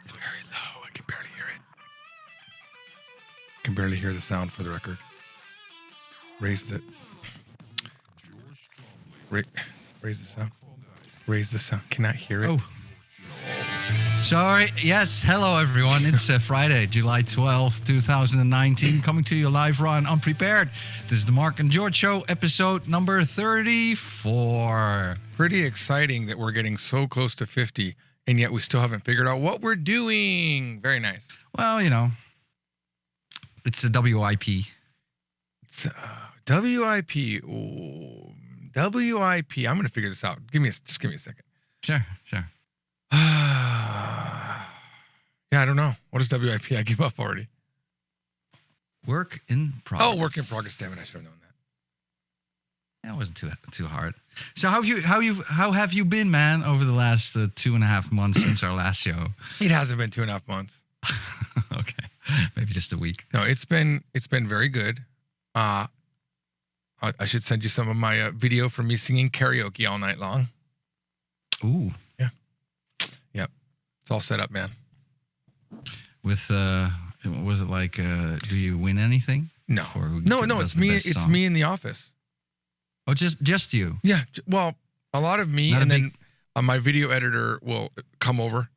It's very low. I can barely hear it. I can barely hear the sound for the record. Raise the sound. Raise the sound. Cannot hear it. Oh. Sorry. Yes. Hello, everyone. It's Friday, July 12th, 2019. Coming to you live, raw and unprepared. This is the Mark and George Show, episode number 34. Pretty exciting that we're getting so close to 50, and yet we still haven't figured out what we're doing. Very nice. Well, you know, it's a WIP. It's WIP. Ooh, WIP. I'm going to figure this out. Just give me a second. Sure. Yeah, I don't know. What is WIP? I give up already. Work in progress. Oh, work in progress. Damn it, I should have known that. That wasn't too hard. So how have you been, man, over the last 2.5 months since our last show? It hasn't been 2.5 months. Okay, maybe just a week. No, it's been very good. I should send you some of my video from me singing karaoke all night long. Ooh. Yeah. Yep. It's all set up, man. With was it like? Do you win anything? No. No. It's me. It's me in the office. Oh, just you. Yeah. Well, a lot of me, and then my video editor will come over.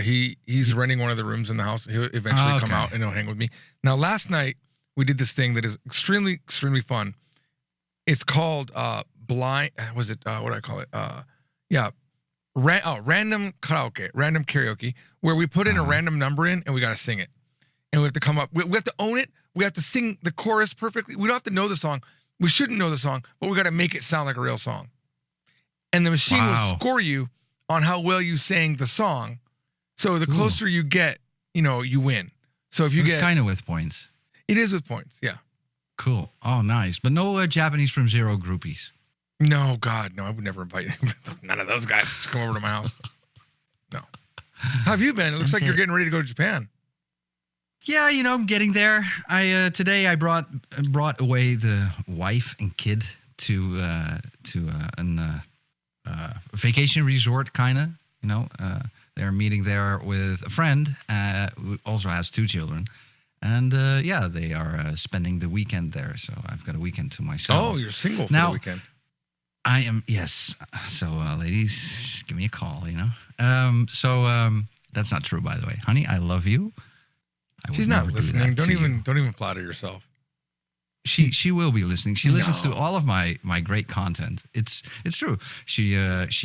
He's renting one of the rooms in the house. He'll eventually come out and he'll hang with me. Now, last night we did this thing that is extremely, extremely fun. It's called blind. Was it what do I call it? Random karaoke, random karaoke, where we put in a random number in and we got to sing it, and we have to come up. We have to own it. We have to sing the chorus perfectly. We don't have to know the song. We shouldn't know the song, but we got to make it sound like a real song. And the machine will score you on how well you sang the song. So the closer you get, you win. So if you get kind of with points. It is with points, yeah. Cool. Oh, nice. But no Japanese from Zero groupies. No, God, no. I would never invite none of those guys to come over to my house. No. How have you been? It looks like you're getting ready to go to Japan. Yeah, I'm getting there. Today I brought away the wife and kid to a vacation resort, kind of. They're meeting there with a friend who also has 2 children. And they are spending the weekend there. So I've got a weekend to myself. Oh, you're single for now, the weekend. I am, yes. So ladies, just give me a call, that's not true, by the way. Honey, I love you. She's not listening. Don't even flatter yourself. She will be listening. She listens to all of my great content. It's true. She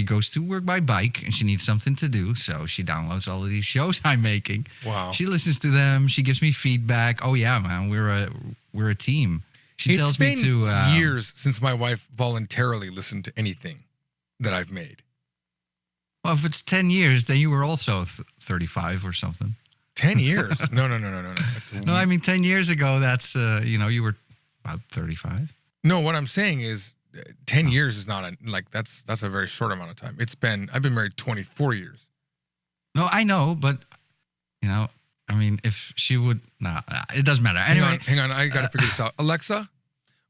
goes to work by bike and she needs something to do, so she downloads all of these shows I'm making. Wow. She listens to them. She gives me feedback. Oh yeah, man, we're a team. She tells me to. It's been years since my wife voluntarily listened to anything that I've made. Well, if it's 10 years, then you were also 35 or something. 10 years? No. No, I mean 10 years ago. That's you were about 35. No, what I'm saying is 10 years is not that's a very short amount of time. I've been married 24 years. No, I know, but I mean, if she would, it doesn't matter. Anyway, hang on, I got to figure this out. Alexa,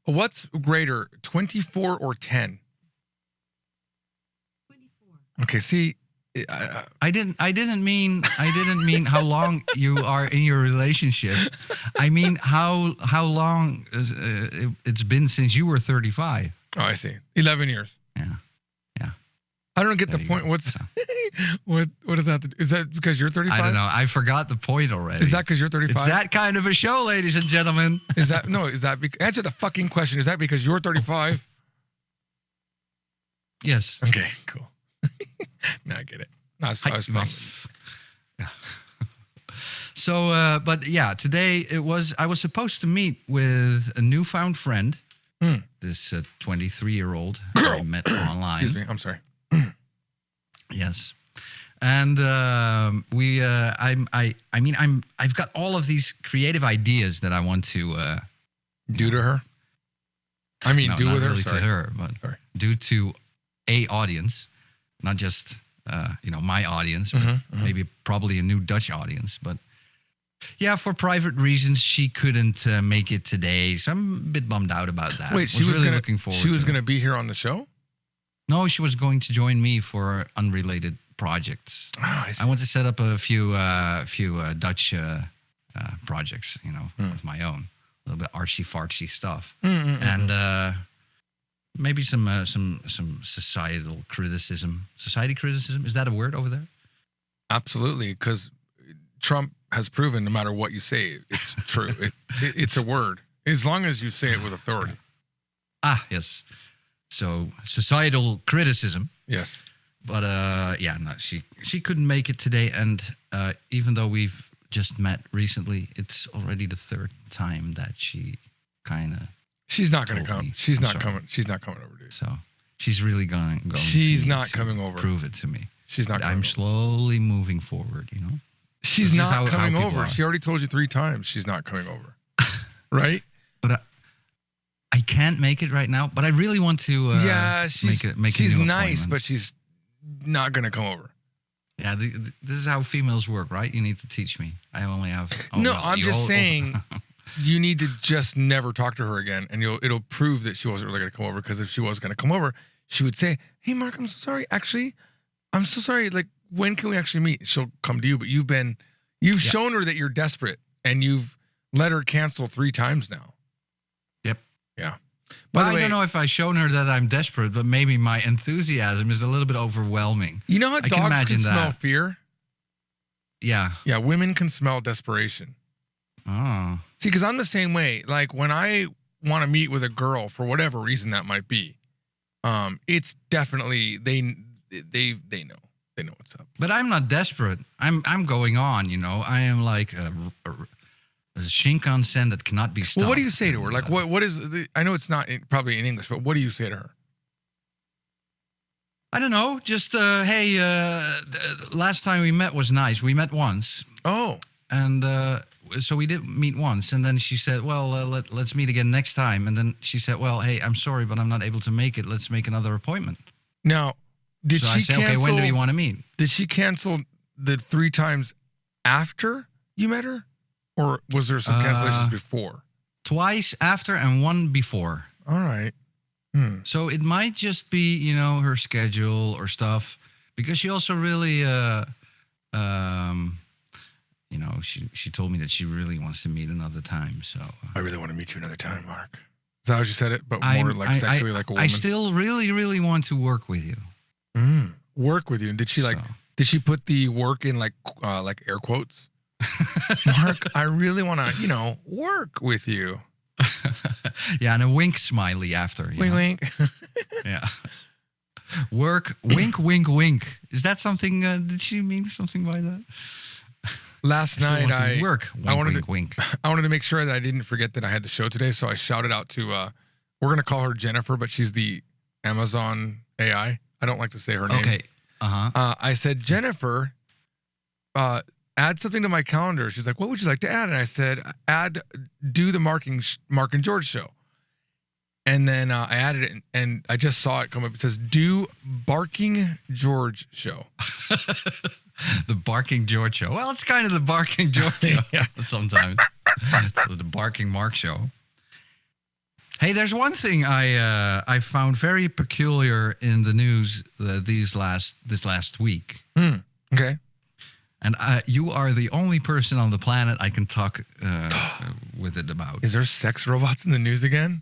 what's greater, 24 or 10? 24. Okay, see, I didn't mean how long you are in your relationship. I mean how long it's been since you were 35. Oh, I see. 11 years. Yeah. I don't get the point. What does that have to do? Is that because you're 35? I don't know. I forgot the point already. Is that because you're 35? It's that kind of a show, ladies and gentlemen. Answer the fucking question. Is that because you're 35? Yes. Okay, cool. Now I get it. I was fine. Yeah. So, but yeah, today I was supposed to meet with a newfound friend, this 23-year-old I met online. Excuse me, I'm sorry. Yes. And I've got all of these creative ideas that I want to do to her. I mean, do with her. Really sorry. To her, but do to a audience, not just my audience, but maybe probably a new Dutch audience. But yeah, for private reasons, she couldn't make it today, so I'm a bit bummed out about that. Wait, she was really gonna, looking forward. She was going to be here on the show? No, she was going to join me for unrelated projects. Oh, I see. I want to set up a few Dutch projects, of my own, a little bit artsy fartsy stuff, and maybe some societal criticism. Society criticism, is that a word over there? Absolutely, because Trump has proven no matter what you say, it's true. It's a word as long as you say it with authority. Ah, yes. So societal criticism. Yes. But no, she couldn't make it today, and even though we've just met recently, it's already the third time that she kind of. She's not going to come. She's not coming. She's not coming over, dude. So she's really going. She's not coming over. Prove it to me. She's not. I'm slowly moving forward. She's not coming over. She already told you 3 times she's not coming over. Right? But I can't make it right now. But I really want to. She's she's nice, but she's not going to come over. Yeah, this is how females work, right? You need to teach me. I only have. I'm just saying. You need to just never talk to her again, and it'll prove that she wasn't really going to come over. Because if she was going to come over, she would say, "Hey, Mark, I'm so sorry. Actually, I'm so sorry. Like, when can we actually meet?" She'll come to you, but you've shown her that you're desperate, and you've let her cancel 3 times now. Yep. Yeah. By the way, I don't know if I've shown her that I'm desperate, but maybe my enthusiasm is a little bit overwhelming. You know how dogs can smell fear? Yeah. Yeah, women can smell desperation. Oh. See, because I'm the same way. Like, when I want to meet with a girl for whatever reason that might be, it's definitely they know what's up. But I'm not desperate. I'm going on. I am like a Shinkansen that cannot be stopped. Well, what do you say to her? Like, what is? I know it's not probably in English, but what do you say to her? I don't know. Just hey, last time we met was nice. We met once. Oh. And so we did meet once, and then she said, "Well, let's meet again next time." And then she said, "Well, hey, I'm sorry, but I'm not able to make it. Let's make another appointment." Now, did she cancel? Okay, when do you want to meet? Did she cancel the 3 times after you met her, or was there some cancellations before? Twice after and 1 before. All right. So it might just be her schedule or stuff, because she also really she told me that she really wants to meet another time. So I really want to meet you another time, Mark. Is that how she said it? But more sexually like a woman? I still really, really want to work with you. Work with you. And did she did she put the work in like air quotes? Mark, I really want to, work with you. Yeah, and a wink smiley after. Wink, wink. Yeah. Work, wink, wink, wink. Is that something, did she mean something by that? Last night I wanted wink. I wanted to make sure that I didn't forget that I had the show today, so I shouted out to we're gonna call her Jennifer, but she's the Amazon AI. I don't like to say her name. Okay. I said, Jennifer, add something to my calendar. She's like, what would you like to add? And I said, do the Mark and George show. And then I added it, and I just saw it come up. It says, do Barking George show. The Barking George show. Well, it's kind of the Barking George show sometimes. So the Barking Mark show. Hey, there's one thing I found very peculiar in the news this last week. Okay. And you are the only person on the planet I can talk with it about. Is there sex robots in the news again?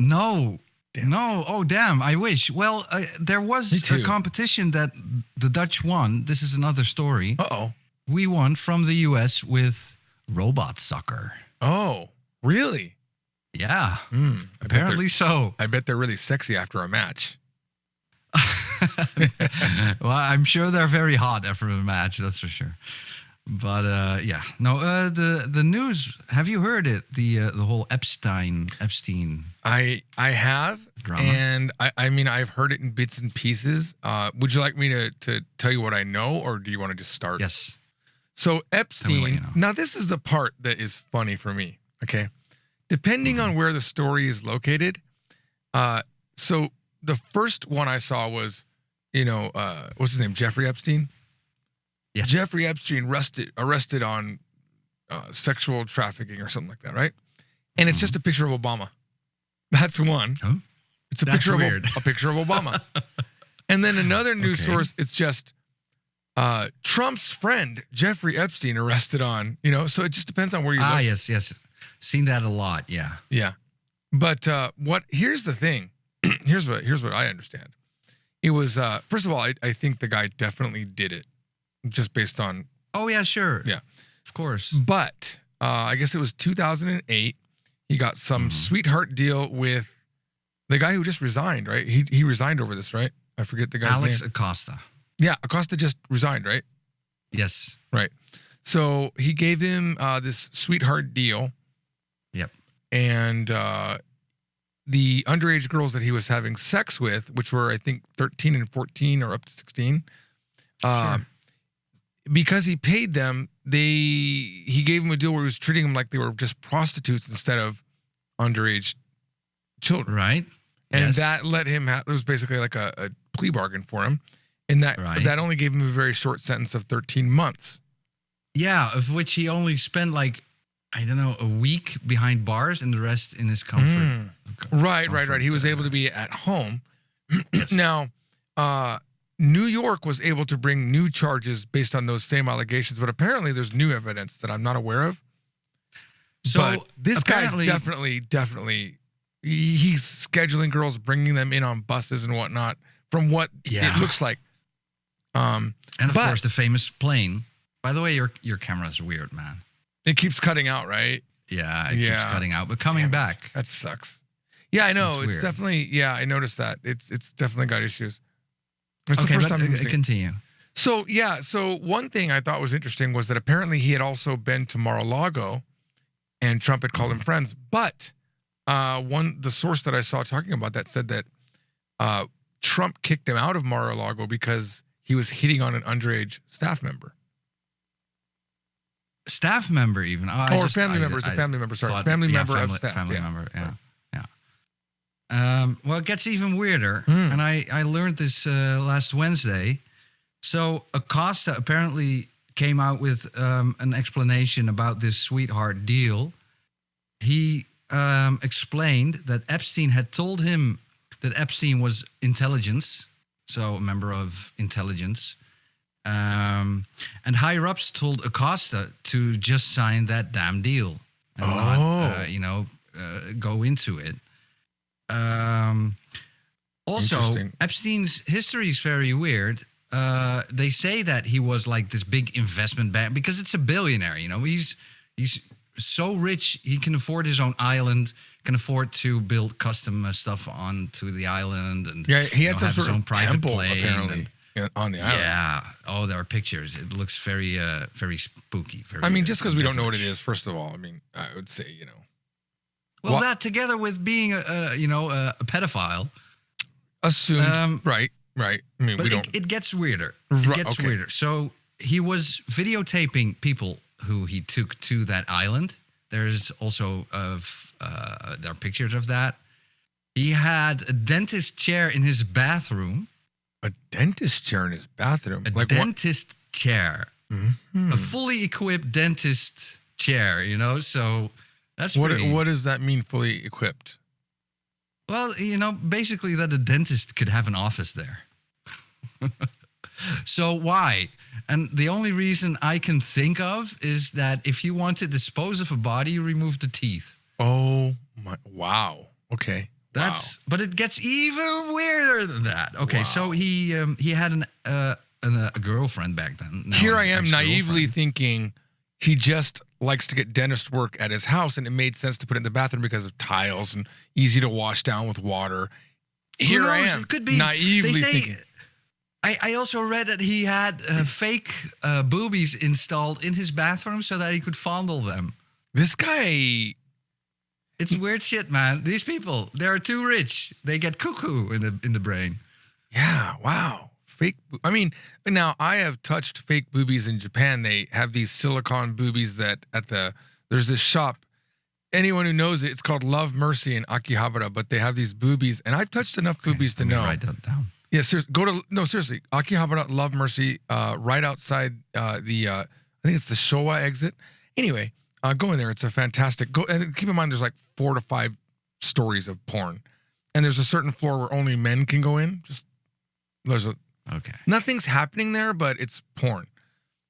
No. Damn. No. Oh, damn. I wish. Well, there was a competition that the Dutch won. This is another story. Uh-oh. We won from the U.S. with robot soccer. Oh, really? Yeah. Apparently so. I bet they're really sexy after a match. Well, I'm sure they're very hot after a match. That's for sure. But yeah, no. The news. Have you heard it? The whole Epstein. I have drama. And I mean I've heard it in bits and pieces. Would you like me to tell you what I know, or do you want to just start? Yes. So Epstein. Now this is the part that is funny for me. Okay, depending on where the story is located. So the first one I saw was, what's his name? Jeffrey Epstein. Yes. Jeffrey Epstein arrested on sexual trafficking or something like that, right? And it's just a picture of Obama. That's one. Huh? It's a picture of Obama. And then another news source, it's just Trump's friend Jeffrey Epstein arrested on, so it just depends on where you look. Yes. Seen that a lot. Yeah. Yeah. But here's the thing. here's what I understand. It was first of all, I think the guy definitely did it just based on. Oh yeah, sure. Yeah. Of course. But I guess it was 2008. He got some sweetheart deal with the guy who just resigned, right? He resigned over this, right? I forget the guy's name. Alex Acosta. Yeah, Acosta just resigned, right? Yes. Right. So he gave him this sweetheart deal. Yep. And the underage girls that he was having sex with, which were, I think, 13 and 14 or up to 16, Sure. because he paid them, he gave them a deal where he was treating them like they were just prostitutes instead of underage children. Right. And Yes. that let him it was basically like a plea bargain for him. And that only gave him a very short sentence of 13 months. Yeah, of which he only spent like, I don't know, a week behind bars and the rest in his comfort. Right. He was able to be at home. Yes. Now, New York was able to bring new charges based on those same allegations, but apparently there's new evidence that I'm not aware of. So but this guy's apparently- definitely, he's scheduling girls, bringing them in on buses and whatnot, from what it looks like. And of course, the famous plane. By the way, your camera's weird, man. It keeps cutting out, right? Yeah, it keeps cutting out, but coming back. That sucks. Yeah, I know. It's weird. definitely, I noticed that. It's definitely got issues. It's Okay, the first but time I'm seeing- continue. So one thing I thought was interesting was that apparently he had also been to Mar-a-Lago and Trump had called him friends. But the source that I saw talking about that said that Trump kicked him out of Mar-a-Lago because he was hitting on an underage staff member. Staff member even. Family member. It's a family member. Sorry. Family member of staff. Family member. Yeah. Well, it gets even weirder. Hmm. And I learned this last Wednesday. So Acosta apparently came out with an explanation about this sweetheart deal. He explained that Epstein had told him that Epstein was intelligence, so a member of intelligence. And higher-ups told Acosta to just sign that damn deal and not, go into it. Also, Epstein's history is very weird. They say that he was like this big investment bank because it's a billionaire. He's so rich he can afford his own island, can afford to build custom stuff onto the island, and he had some have sort his own of private temple plane apparently on the island. Yeah. Oh, there are pictures. It looks very, very spooky. Very, I mean, just because we don't know what it is, first of all, I mean, I would say, Well, that together with being a pedophile. Assumed. Right. I mean, but we don't. It gets weirder. It gets weirder. So he was videotaping people who he took to that island. There's also there are pictures of that. He had a dentist chair in his bathroom. A dentist chair in his bathroom? A dentist chair. Mm-hmm. A fully equipped dentist chair, so that's what does that mean, fully equipped? Well, basically that a dentist could have an office there. So why? And the only reason I can think of is that if you want to dispose of a body, you remove the teeth. Oh my! Wow. Okay. But it gets even weirder than that. Okay, so he had a girlfriend back then. Now here I am naively thinking he just likes to get dentist work at his house, and it made sense to put it in the bathroom because of tiles and easy to wash down with water. Here I am, it could be, naively thinking. I also read that he had fake boobies installed in his bathroom so that he could fondle them. This guy... It's weird shit, man. These people, they're too rich. They get cuckoo in the brain. Yeah, wow. Fake. I mean, now I have touched fake boobies in Japan. They have these silicone boobies that there's this shop. Anyone who knows it, it's called Love Mercy in Akihabara, but they have these boobies, and I've touched enough boobies to know. Write that down. Yeah, seriously, Akihabara Love Mercy, right outside I think it's the Showa exit. Anyway, go in there. It's a fantastic. And keep in mind, there's like 4 to 5 stories of porn, and there's a certain floor where only men can go in. Just there's a Okay. Nothing's happening there, but it's porn.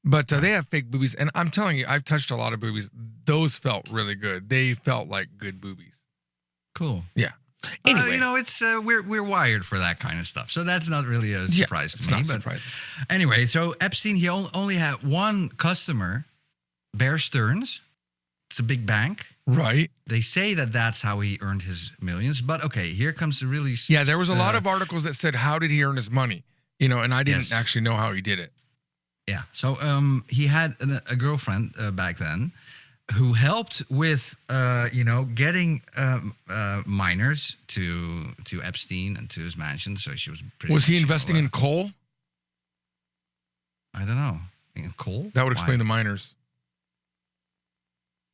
But they have fake boobies, and I'm telling you, I've touched a lot of boobies. Those felt really good. They felt like good boobies. Cool. Yeah. Anyway, it's we're wired for that kind of stuff, so that's not really a surprise to me. Not but surprising. Anyway, so Epstein, he only had one customer, Bear Stearns. It's a big bank, right? They say that that's how he earned his millions. But okay, here comes the really there was a lot of articles that said how did he earn his money, and I didn't actually know how he did it. Yeah, so he had a girlfriend back then, who helped with, getting minors to Epstein and to his mansion. So she was pretty. Was he investing in coal? I don't know. In coal? That would explain the minors.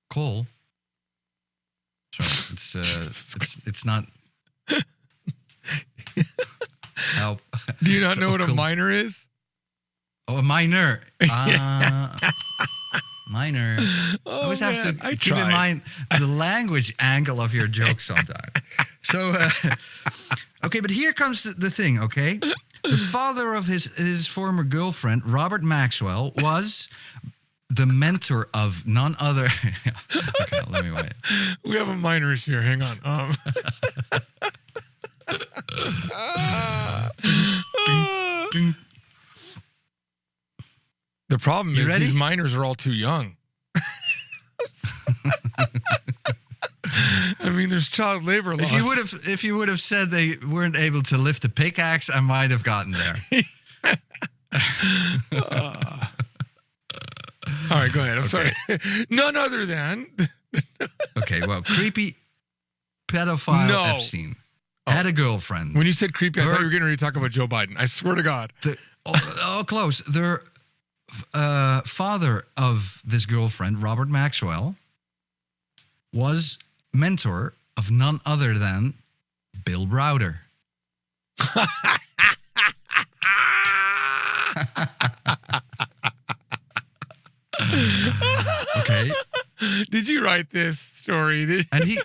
Coal. So it's not. Help. Do you not know what a minor is? Oh, a minor. Minor. I always have to keep in mind the language angle of your joke sometimes. So, okay, but here comes the thing, okay? The father of his former girlfriend, Robert Maxwell, was the mentor of none other. Okay, let me wait. We have a minor issue here. Hang on. The problem is these minors are all too young. I mean, there's child labor laws. If you would have said they weren't able to lift a pickaxe, I might have gotten there. All right, go ahead. I'm sorry. None other than. Okay, well, creepy pedophile Epstein had a girlfriend. When you said creepy, I thought you were getting ready to talk about Joe Biden. I swear to God. Close. Their father of this girlfriend, Robert Maxwell, was mentor of none other than Bill Browder. Okay. Did you write this story? And he,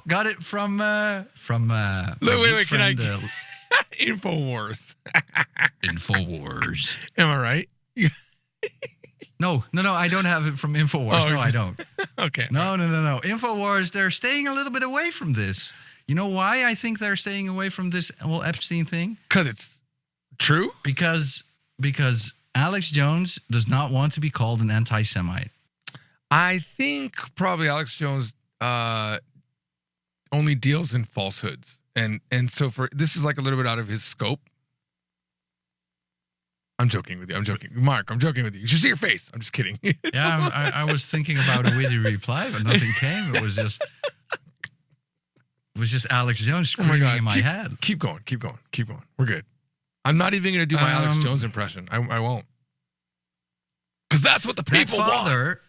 got it from. Wait, can I? Infowars. Infowars. Am I right? No, I don't have it from Infowars. No, I don't. Okay. No. Infowars, they're staying a little bit away from this. You know why I think they're staying away from this whole Epstein thing? Because it's true? Because Alex Jones does not want to be called an anti-Semite. I think probably Alex Jones only deals in falsehoods. And so this is like a little bit out of his scope. I'm joking with you. Mark, I'm joking with you. You should see your face. I'm just kidding. Yeah, I was thinking about a witty reply, but nothing came. It was just Alex Jones screaming in my head. Keep going. We're good. I'm not even going to do my Alex Jones impression. I won't. Because that's what the people want.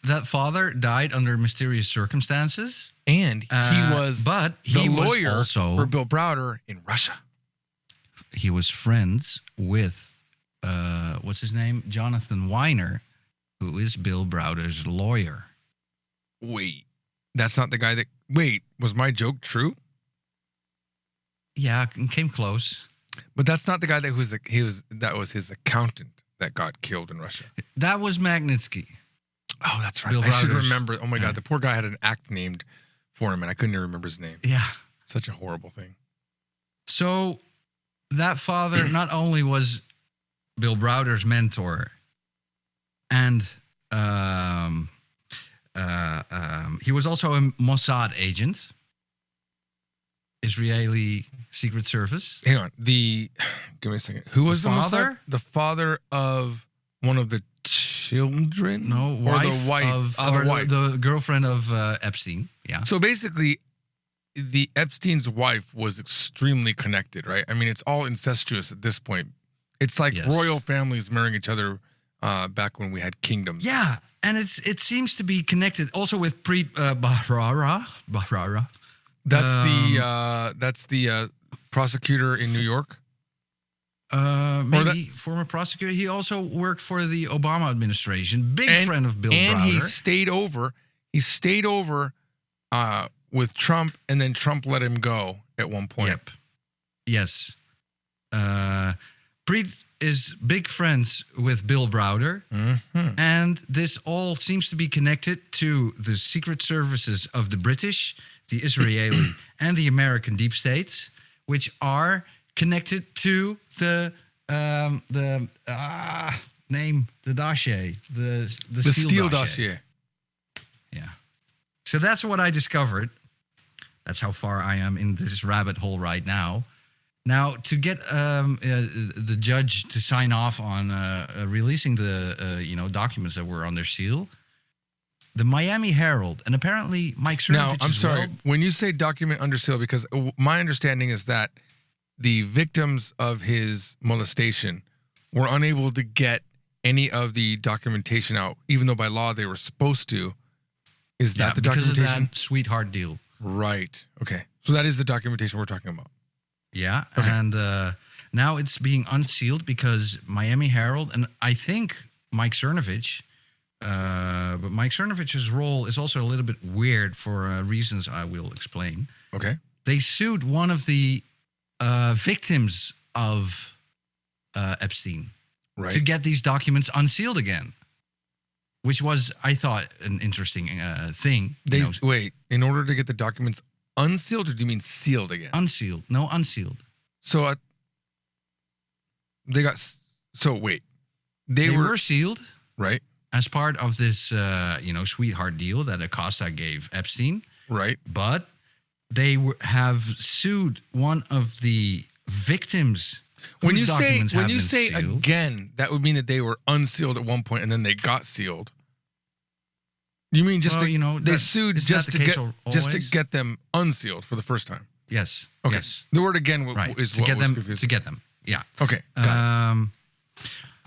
That father died under mysterious circumstances. And he was the lawyer was also for Bill Browder in Russia. He was friends with, what's his name? Jonathan Weiner, who is Bill Browder's lawyer. Wait, that's not the guy that... Wait, was my joke true? Yeah, it came close. But that's not the guy that was his accountant that got killed in Russia. That was Magnitsky. Oh, that's right. Bill I should Browder's, remember. Oh my God, the poor guy had an act named for him, and I couldn't even remember his name. Yeah. Such a horrible thing. So that father not only was Bill Browder's mentor, and he was also a Mossad agent, Israeli Secret Service. Hang on. Give me a second. Who was the father? Mossad? The father of one of the children? No, or the wife the girlfriend of Epstein. Yeah. So basically, the Epstein's wife was extremely connected, right? I mean, it's all incestuous at this point. It's like royal families marrying each other back when we had kingdoms. Yeah, and it seems to be connected also with Bahrara. That's the prosecutor in New York. Maybe former prosecutor. He also worked for the Obama administration. Big friend of Bill Browder. And he stayed over. He stayed over with Trump, and then Trump let him go at one point. Yep. Yes. Preet is big friends with Bill Browder, and this all seems to be connected to the secret services of the British, the Israeli, and the American deep states, which are connected to the dossier, the Steele dossier. Yeah. So that's what I discovered. That's how far I am in this rabbit hole right now. Now, to get the judge to sign off on releasing the documents that were under seal, the Miami Herald and apparently Mike Cernovich. Now, I'm sorry. Well, when you say document under seal, because my understanding is that the victims of his molestation were unable to get any of the documentation out, even though by law they were supposed to. Is that the documentation? Because of that sweetheart deal. Right. Okay. So that is the documentation we're talking about. Yeah. Okay. And now it's being unsealed because Miami Herald and I think Mike Cernovich, but Mike Cernovich's role is also a little bit weird for reasons I will explain. Okay. They sued one of the victims of Epstein to get these documents unsealed again, which was, I thought, an interesting thing. Wait, in order to get the documents unsealed, or do you mean sealed again? Unsealed. No, unsealed. So they got. So wait, they were sealed, right, as part of this, sweetheart deal that Acosta gave Epstein, right? But they have sued one of the victims. When you say sealed. Again, that would mean that they were unsealed at one point and then they got sealed. You mean they sued just to get them unsealed for the first time? Yes. Okay. Yes. The word again is to get them. Yeah. Okay. Got it.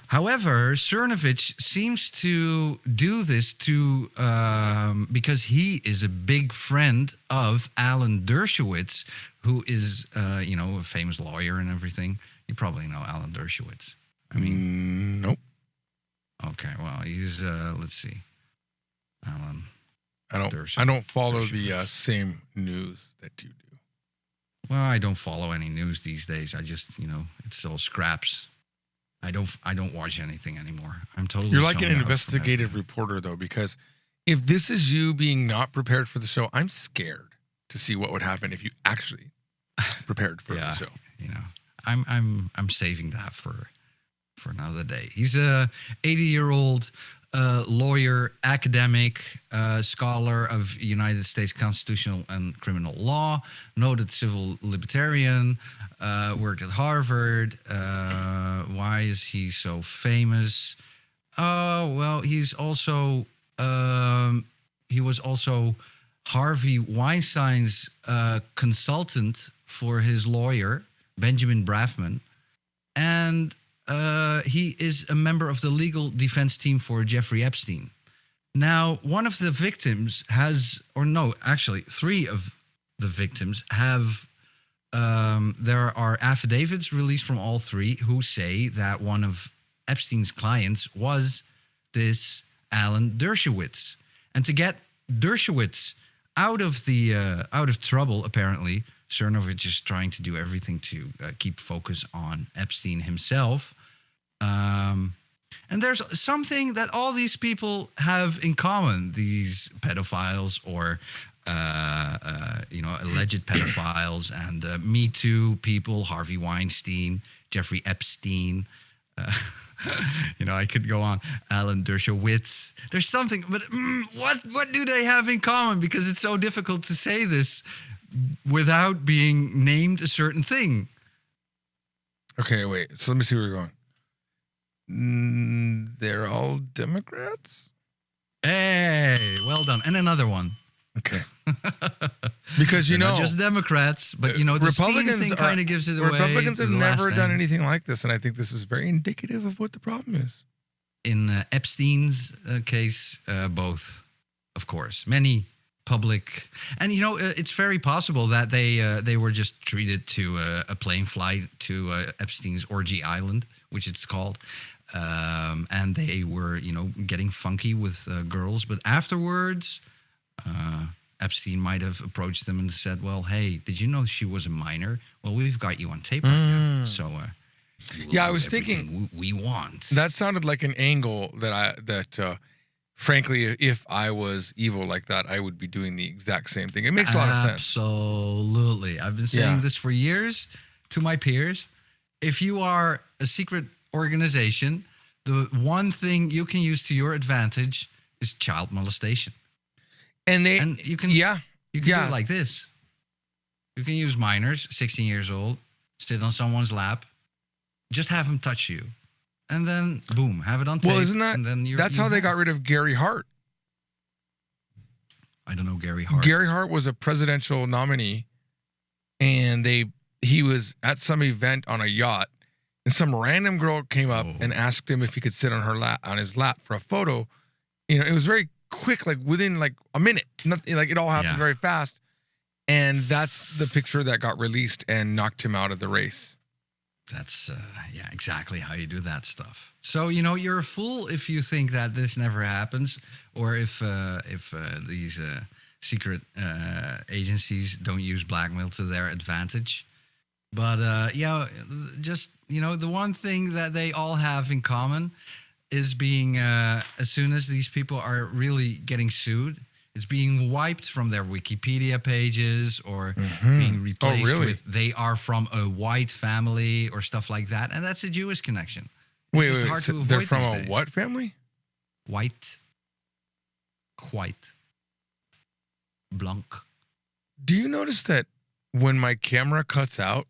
However, Cernovich seems to do this because he is a big friend of Alan Dershowitz, who is a famous lawyer and everything. You probably know Alan Dershowitz. I mean, nope. Okay. Well, he's let's see. Alan. I don't follow the same news that you do. Well, I don't follow any news these days. I just, it's all scraps. I don't watch anything anymore. I'm totally. You're like an investigative reporter, though, because if this is you being not prepared for the show, I'm scared to see what would happen if you actually prepared for the show. I'm saving that for another day. He's a 80-year-old lawyer, academic, scholar of United States constitutional and criminal law, noted civil libertarian, worked at Harvard. Why is he so famous? Oh, well, he was also Harvey Weinstein's consultant for his lawyer, Benjamin Brafman. And he is a member of the legal defense team for Jeffrey Epstein. Now, one of the victims three of the victims have, there are affidavits released from all three who say that one of Epstein's clients was this Alan Dershowitz. And to get Dershowitz out of trouble, apparently, Cernovich is trying to do everything to keep focus on Epstein himself. And there's something that all these people have in common, these pedophiles or, alleged pedophiles and Me Too people, Harvey Weinstein, Jeffrey Epstein. I could go on. Alan Dershowitz. There's something, but what do they have in common? Because it's so difficult to say this without being named a certain thing. Okay, wait. So let me see where you're going. They're all Democrats? Hey, well done. And another one. Okay. Because not just Democrats, but the Republicans thing kind of gives it away. Republicans have never done anything like this, and I think this is very indicative of what the problem is. In Epstein's case, both, of course. Many public, and it's very possible that they were just treated to a plane flight to Epstein's Orgy Island, which it's called, and they were getting funky with girls, but afterwards Epstein might have approached them and said, well, hey, did you know she was a minor? Well, we've got you on tape right now, so you Yeah, I was everything thinking we want. that sounded like an angle that frankly, if I was evil like that, I would be doing the exact same thing. It makes a lot of sense. Absolutely. I've been saying Yeah. this for years to my peers. If you are a secret organization, the one thing you can use to your advantage is child molestation. And You can do it like this. You can use minors, 16 years old, sit on someone's lap, just have them touch you. And then boom, have it on tape. Well, isn't that and then that's how they got rid of Gary Hart? I don't know Gary Hart. Gary Hart was a presidential nominee, and he was at some event on a yacht, and some random girl came up and asked him if he could sit on his lap for a photo. You know, it was very quick, like within like a minute. Nothing, like it all happened very fast. And that's the picture that got released and knocked him out of the race. That's exactly how you do that stuff. So you're a fool if you think that this never happens, or if these secret agencies don't use blackmail to their advantage. But just the one thing that they all have in common is being as soon as these people are really getting sued, it's being wiped from their Wikipedia pages or being replaced with they are from a white family or stuff like that. And that's a Jewish connection. Wait, hard to avoid they're from these a days. what family? White. Blanc. Do you notice that when my camera cuts out,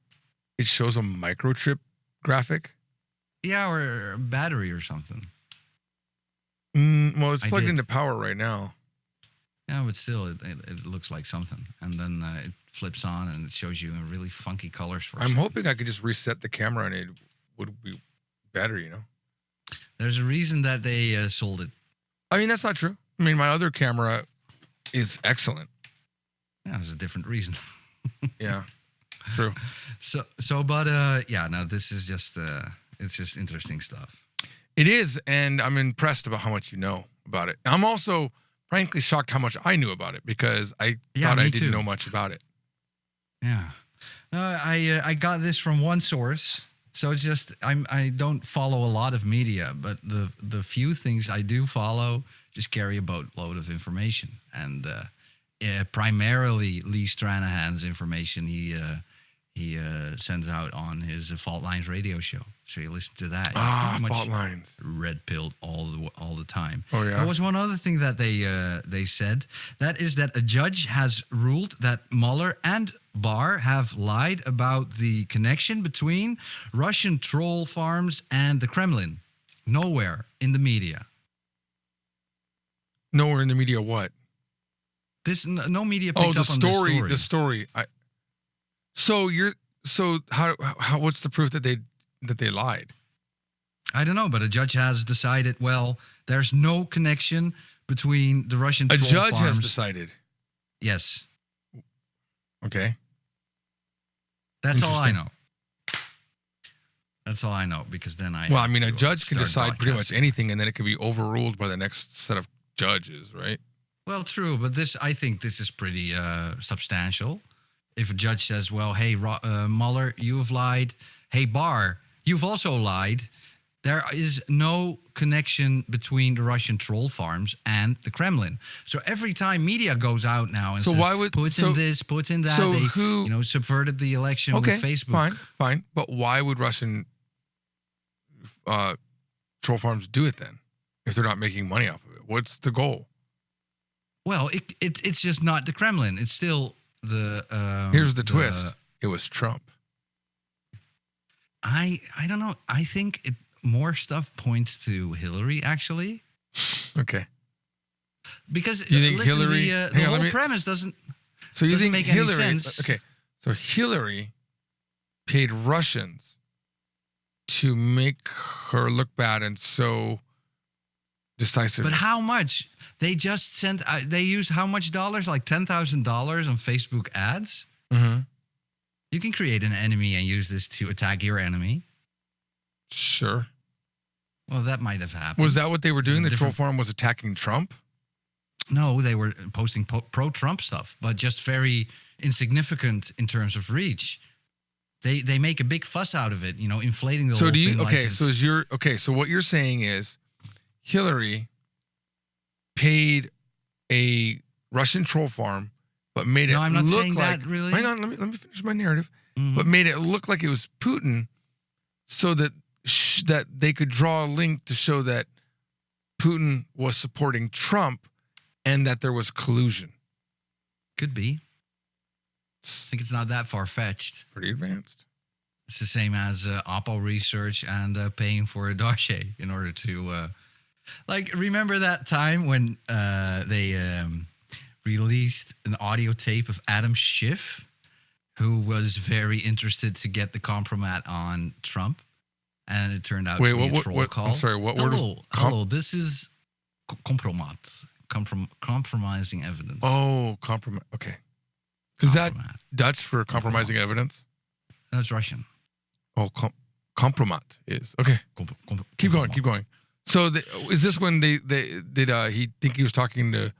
it shows a microchip graphic? Yeah, or a battery or something. Well, it's plugged into power right now. Yeah, but still, it looks like something. And then it flips on and it shows you in really funky colors. I'm hoping I could just reset the camera and it would be better, There's a reason that they sold it. I mean, that's not true. I mean, my other camera is excellent. Yeah, there's a different reason. Yeah, true. But no, this is just, it's just interesting stuff. It is, and I'm impressed about how much you know about it. I'm also, frankly, shocked how much I knew about it because I thought I didn't know much about it. Yeah. I got this from one source. So it's just, I don't follow a lot of media, but the few things I do follow just carry a boatload of information. And primarily Lee Stranahan's information he sends out on his Fault Lines radio show. So you listen to that. Fault Lines. Red pilled all the time. Oh yeah. There was one other thing that they said. That is that a judge has ruled that Mueller and Barr have lied about the connection between Russian troll farms and the Kremlin. Nowhere in the media. Nowhere in the media what? No media picked up on this story. The story. So how what's the proof that they lied? I don't know, but a judge has decided, well, there's no connection between the Russian troll farms. A judge has decided. Yes. Okay. That's all I know. That's all I know, because then a judge can decide pretty much anything, and then it can be overruled by the next set of judges, right? Well, true, but I think this is pretty substantial. If a judge says, well, hey, Mueller, you've lied. Hey, Barr, you've also lied. There is no connection between the Russian troll farms and the Kremlin. So every time media goes out now and says, put in this, put in that, so they subverted the election with Facebook. Fine. But why would Russian troll farms do it then if they're not making money off of it? What's the goal? Well, it's just not the Kremlin. It's still the... Here's the twist. It was Trump. I don't know. I think more stuff points to Hillary, actually. Okay. Because you think Hillary? The whole premise doesn't. So you think make Hillary? Any sense. Okay. So Hillary paid Russians to make her look bad and so decisive. But how much? They just sent. They used how much dollars? Like $10,000 on Facebook ads. Mm-hmm. You can create an enemy and use this to attack your enemy. Sure. Well, that might have happened. Was that what they were doing? The troll farm was attacking Trump? No, they were posting pro-Trump stuff, but just very insignificant in terms of reach. They make a big fuss out of it, inflating the So whole do you? thing. Okay, so so what you're saying is Hillary paid a Russian troll farm, but made it No, I'm not look saying like. that really. Hang on, let me finish my narrative. Mhm. But made it look like it was Putin, so that that they could draw a link to show that Putin was supporting Trump and that there was collusion. Could be. I think it's not that far fetched. Pretty advanced. It's the same as Oppo research and paying for a dossier in order to, remember that time when they released an audio tape of Adam Schiff, who was very interested to get the compromat on Trump, and it turned out to be a troll call. I'm sorry, what word? Hello, this is compromat, compromising evidence. Oh, compromise. Okay. Is that Dutch for compromising evidence? That's Russian. Oh, compromat is okay. Keep going. So, is this when they did he think he was talking to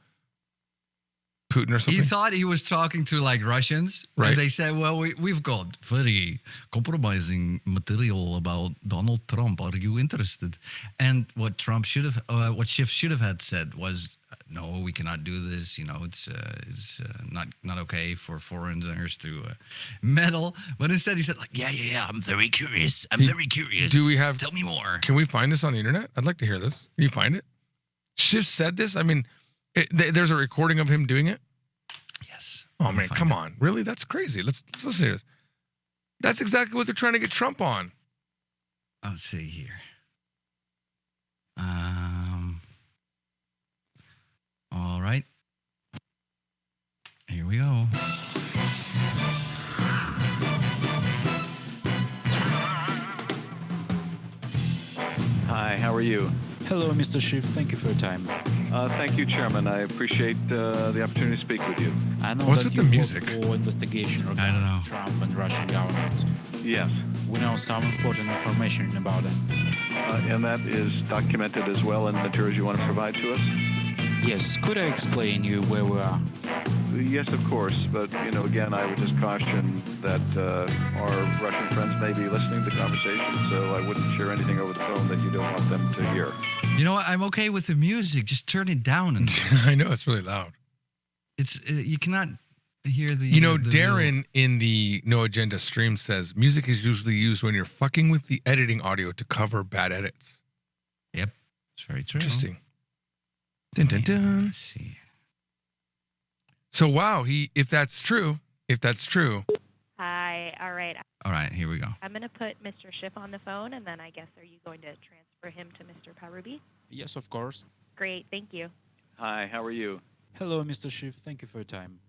Putin or something? He thought he was talking to like Russians, right? And they said, "Well, we've got very compromising material about Donald Trump. Are you interested?" And what what Schiff should have had said was, "No, we cannot do this. It's not okay for foreigners to meddle." But instead, he said, "Like, yeah, I'm very curious. Very curious. Do we have? Tell me more. Can we find this on the internet? I'd like to hear this. Can you find it? Schiff said this. I mean, there's a recording of him doing it. Yes. Oh man, come on, really? That's crazy. Let's listen to this. That's exactly what they're trying to get Trump on. Let's see here. All right. Here we go. Hi, how are you? Hello, Mr. Schiff. Thank you for your time. Thank you, Chairman. I appreciate the opportunity to speak with you. I know What's that with you the work music? for investigation I don't regarding know. Trump and Russian government. Yes, We know some important information about it. and that is documented as well in the materials you want to provide to us? Yes, could I explain you where we are? Yes, of course, but, again, I would just caution that our Russian friends may be listening to the conversation, so I wouldn't share anything over the phone that you don't want them to hear. You know what? I'm okay with the music. Just turn it down. And I know it's really loud. it's you cannot hear the. the Darren in the No Agenda stream says music is usually used when you're fucking with the editing audio to cover bad edits. Yep, it's very true. Interesting. Dun, dun, dun. Let's see. So wow, if that's true. Hi. All right. All right, here we go. I'm going to put Mr. Schiff on the phone, and then I guess are you going to transfer him to Mr. Powerby? Yes, of course. Great. Thank you. Hi, how are you? Hello, Mr. Schiff. Thank you for your time.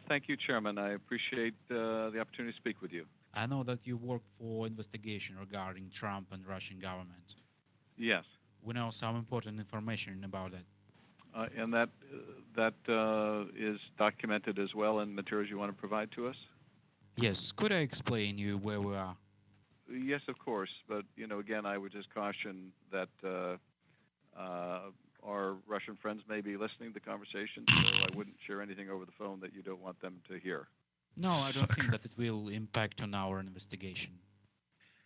Thank you, Chairman. I appreciate the opportunity to speak with you. I know that you work for investigation regarding Trump and Russian government. Yes, We know some important information about it. and that is documented as well in materials you want to provide to us? Yes, could I explain you where we are? Yes, of course, but again, I would just caution that our Russian friends may be listening to the conversation, so I wouldn't share anything over the phone that you don't want them to hear. No, I don't Sucker. think that it will impact on our investigation.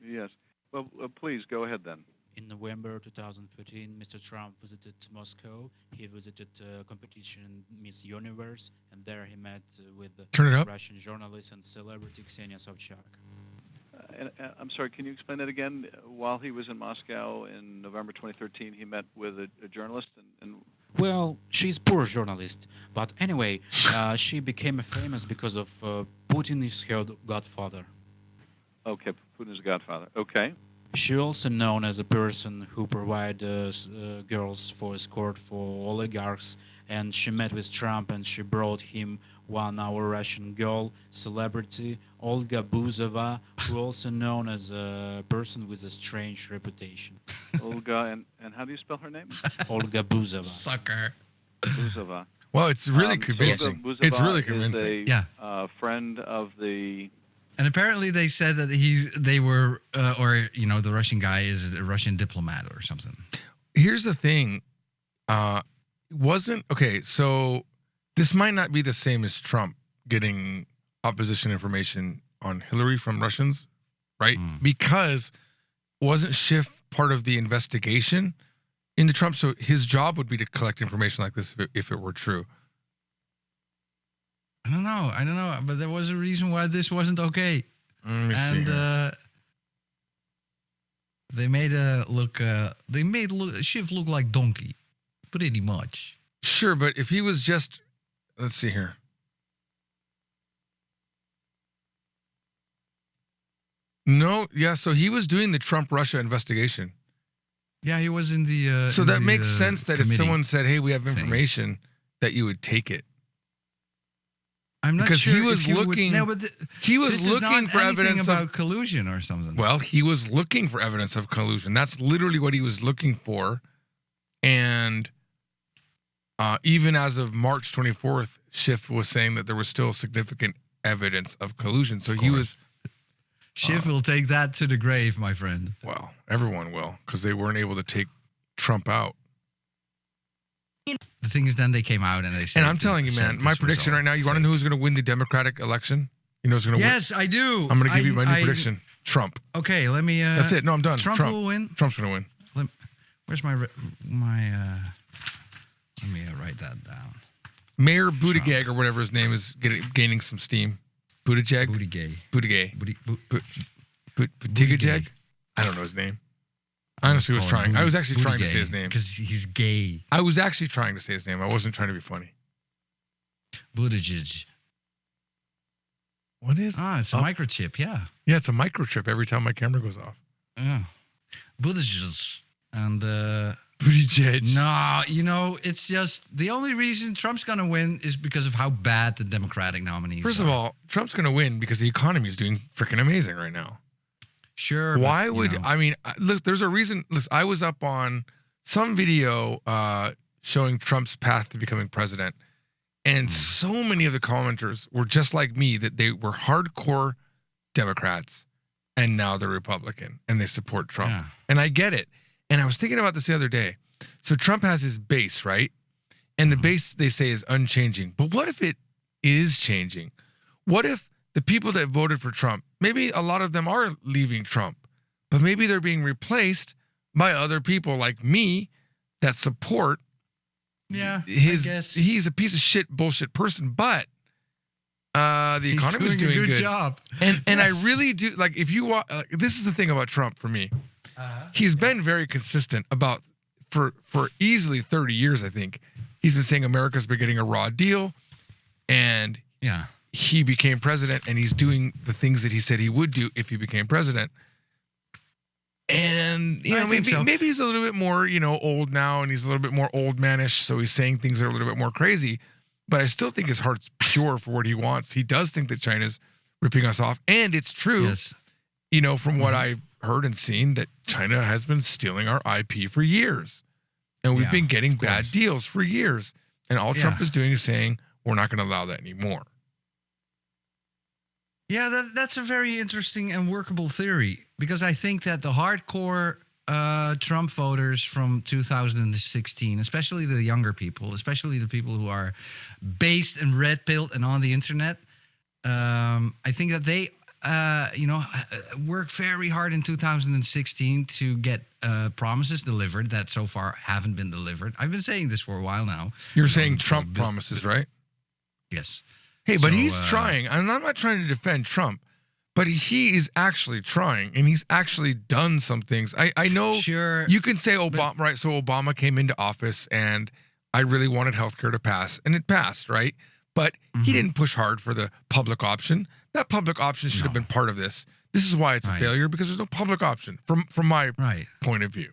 Yes. Well, please go ahead then. In November 2013, Mr. Trump visited Moscow. He visited competition Miss Universe, and there he met with the Turn it up. Russian journalist and celebrity Ksenia Sobchak. I'm sorry, can you explain that again? While he was in Moscow in November 2013, he met with a journalist and Well, she's poor journalist, but anyway, she became famous because of Putin is her godfather. okay, Putin's godfather. Okay. She also known as a person who provide girls for escort for oligarchs, and she met with Trump and she brought him our Russian girl, celebrity Olga Buzova, who also known as a person with a strange reputation. Olga, and how do you spell her name? Olga Buzova. Sucker. Buzova. Well, it's really So convincing. Olga It's Buzova really is convincing. Yeah. a friend of the. And apparently they said that they were, the Russian guy is a Russian diplomat or something. Here's the thing. So this might not be the same as Trump getting opposition information on Hillary from Russians, right? Mm. Because wasn't Schiff part of the investigation into Trump? So his job would be to collect information like this if it were true. I don't know, but there was a reason why this wasn't okay. Let me see And here. they made Schiff look like donkey, pretty much. Sure, but if he was just, let's see here. No, yeah, so he was doing the Trump-Russia investigation. Yeah, he was in the. So in that the, makes sense that if committee. someone said, hey, we have thing. information, that you would take it. I'm not because sure he was if you would- looking- no, but He was this is looking not for anything evidence about of, collusion or something. well, he was looking for evidence of collusion. That's literally what he was looking for. And even as of March 24th, Schiff was saying that there was still significant evidence of collusion. So Of he course. was, Schiff will take that to the grave, my friend. well, everyone will, because they weren't able to take Trump out. The thing is, then they came out and they said. And I'm telling you, man, my prediction right now, you want to know who's going to win the Democratic election? You know who's going to win? Yes, I do. I'm going to give you my new prediction. Trump. Okay, let me. That's it. No, I'm done. Trump will win. Trump's going to win. Where's my? Let me write that down. Mayor Buttigieg or whatever his name is gaining some steam. Buttigieg? Booty gay. Buttigieg. Booty Buttigieg? I don't know his name. I honestly was trying. I was actually trying to say his name. because he's gay. I was actually trying to say his name. I wasn't trying to be funny. Buttigieg. What is? It's a microchip. Yeah. Yeah, it's a microchip every time my camera goes off. Yeah. Buttigieg. And Buttigieg. no, it's just the only reason Trump's gonna win is because of how bad the Democratic nominees First are. of all, Trump's going to win because the economy is doing freaking amazing right now. Sure. Why but, would you know, I mean? Look, there's a reason. Listen, I was up on some video showing Trump's path to becoming president, and so many of the commenters were just like me, that they were hardcore Democrats, and now they're Republican and they support Trump. Yeah. And I get it. And I was thinking about this the other day. So Trump has his base, right? And the base they say is unchanging. But what if it is changing? What if the people that voted for Trump, maybe a lot of them are leaving Trump, but maybe they're being replaced by other people like me that support Yeah. I his. guess. He's a piece of shit, bullshit person, but the economy is doing a good good. job. And I Yes. really do like, if you this is the thing about Trump for me. He's been very consistent about for easily 30 years, I think. He's been saying America's been getting a raw deal, and Yeah. he became president, and he's doing the things that he said he would do if he became president. And you I know, think so. maybe he's a little bit more, old now, and he's a little bit more old manish, so he's saying things that are a little bit more crazy. But I still think his heart's pure for what he wants. He does think that China's ripping us off, and it's true. Yes. From what I've heard and seen, that China has been stealing our IP for years, and we've Yeah, been getting of bad course. deals for years. And all Trump Yeah. is doing is saying we're not going to allow that anymore. Yeah, that's a very interesting and workable theory, because I think that the hardcore Trump voters from 2016, especially the younger people, especially the people who are based and red-pilled and on the internet, I think that they, worked very hard in 2016 to get promises delivered that so far haven't been delivered. I've been saying this for a while now. You're saying Trump promises, right? Yes. Hey, but So, he's trying. And I'm not trying to defend Trump, but he is actually trying, and he's actually done some things. I know Sure. you can say Obama, right? So Obama came into office, and I really wanted healthcare to pass, and it passed, right? But he didn't push hard for the public option. That public option should have been part of this. This is why it's a Right. failure, because there's no public option from my Right. point of view,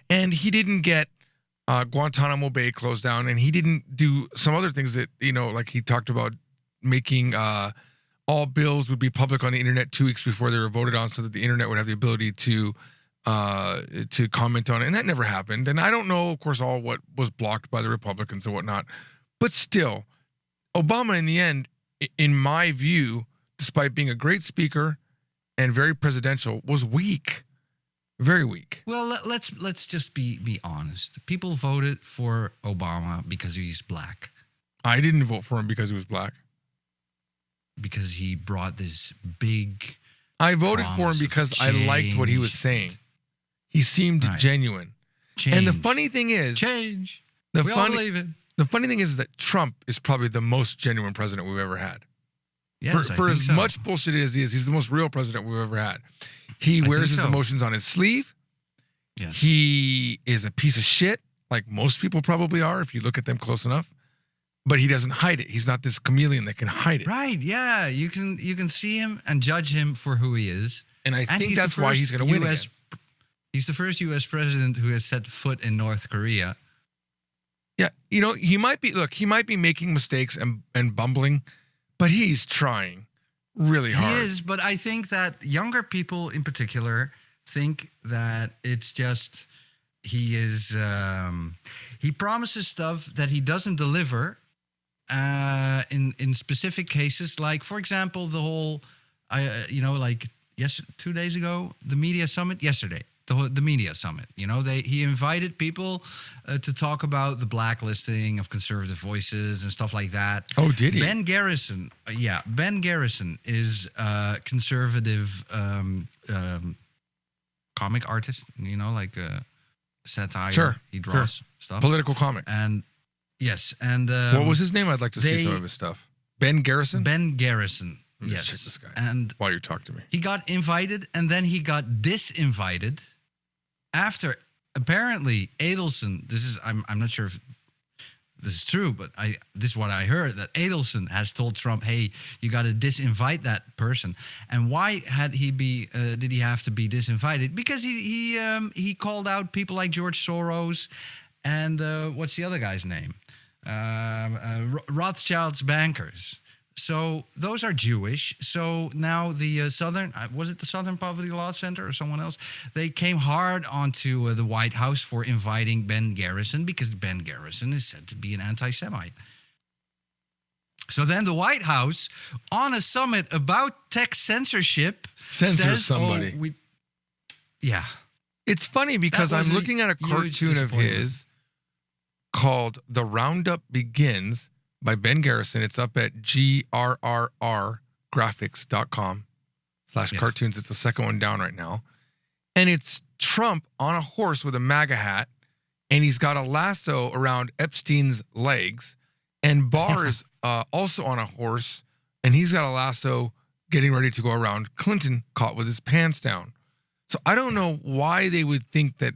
and he didn't get Guantanamo Bay closed down, and he didn't do some other things that, like he talked about making all bills would be public on the internet 2 weeks before they were voted on, so that the internet would have the ability to comment on it. And that never happened. And I don't know, of course, all what was blocked by the Republicans and whatnot, but still, Obama in the end, in my view, despite being a great speaker and very presidential, was weak. Very weak. Well, let's just be honest. People voted for Obama because he's black. I didn't vote for him because he was black. because he brought this big I voted for him promise of because I liked what he was change. saying. He seemed Right. genuine. change. And the funny thing is, change. the We all believe it. funny thing is that Trump is probably the most genuine president we've ever had. Yes, for I think as so. much bullshit as he is, he's the most real president we've ever had. He I wears think his so. emotions on his sleeve. Yes. He is a piece of shit, like most people probably are if you look at them close enough. But he doesn't hide it. He's not this chameleon that can hide it. Right, yeah. You can see him and judge him for who he is. And I And think he's the that's why he's first going to win again. He's the first U.S. president who has set foot in North Korea. Yeah, he might be making mistakes and bumbling, but he's trying really hard. He is, but I think that younger people in particular think that it's just he is he promises stuff that he doesn't deliver in specific cases, like for example the whole like 2 days ago the media summit yesterday. The media summit, he invited people to talk about the blacklisting of conservative voices and stuff like that. Oh, did he? Ben Garrison, Ben Garrison is a conservative comic artist, like satire. Sure, He draws stuff. Political comic. And yes, and What was his name? I'd like to see some of his stuff. Ben Garrison? Ben Garrison. Let me Yes. check this guy And while you talk to me. he got invited and then he got disinvited after apparently Adelson. I'm not sure if this is true, but this is what I heard, that Adelson has told Trump, "Hey, you got to disinvite that person." And why did he have to be disinvited? Because he called out people like George Soros and what's the other guy's name? Rothschild's bankers. So those are Jewish. So now the Southern Poverty Law Center or someone else, they came hard onto the White House for inviting Ben Garrison because Ben Garrison is said to be an anti-Semite. So then the White House, on a summit about tech censorship, Censors says, somebody. Yeah. It's funny because That was I'm a looking at a huge cartoon of disappointment. his called The Roundup Begins by Ben Garrison. It's up at grrrgraphics.com/cartoons. It's the second one down right now. And it's Trump on a horse with a MAGA hat, and he's got a lasso around Epstein's legs, and Barr is also on a horse, and he's got a lasso getting ready to go around Clinton, caught with his pants down. So I don't know why they would think that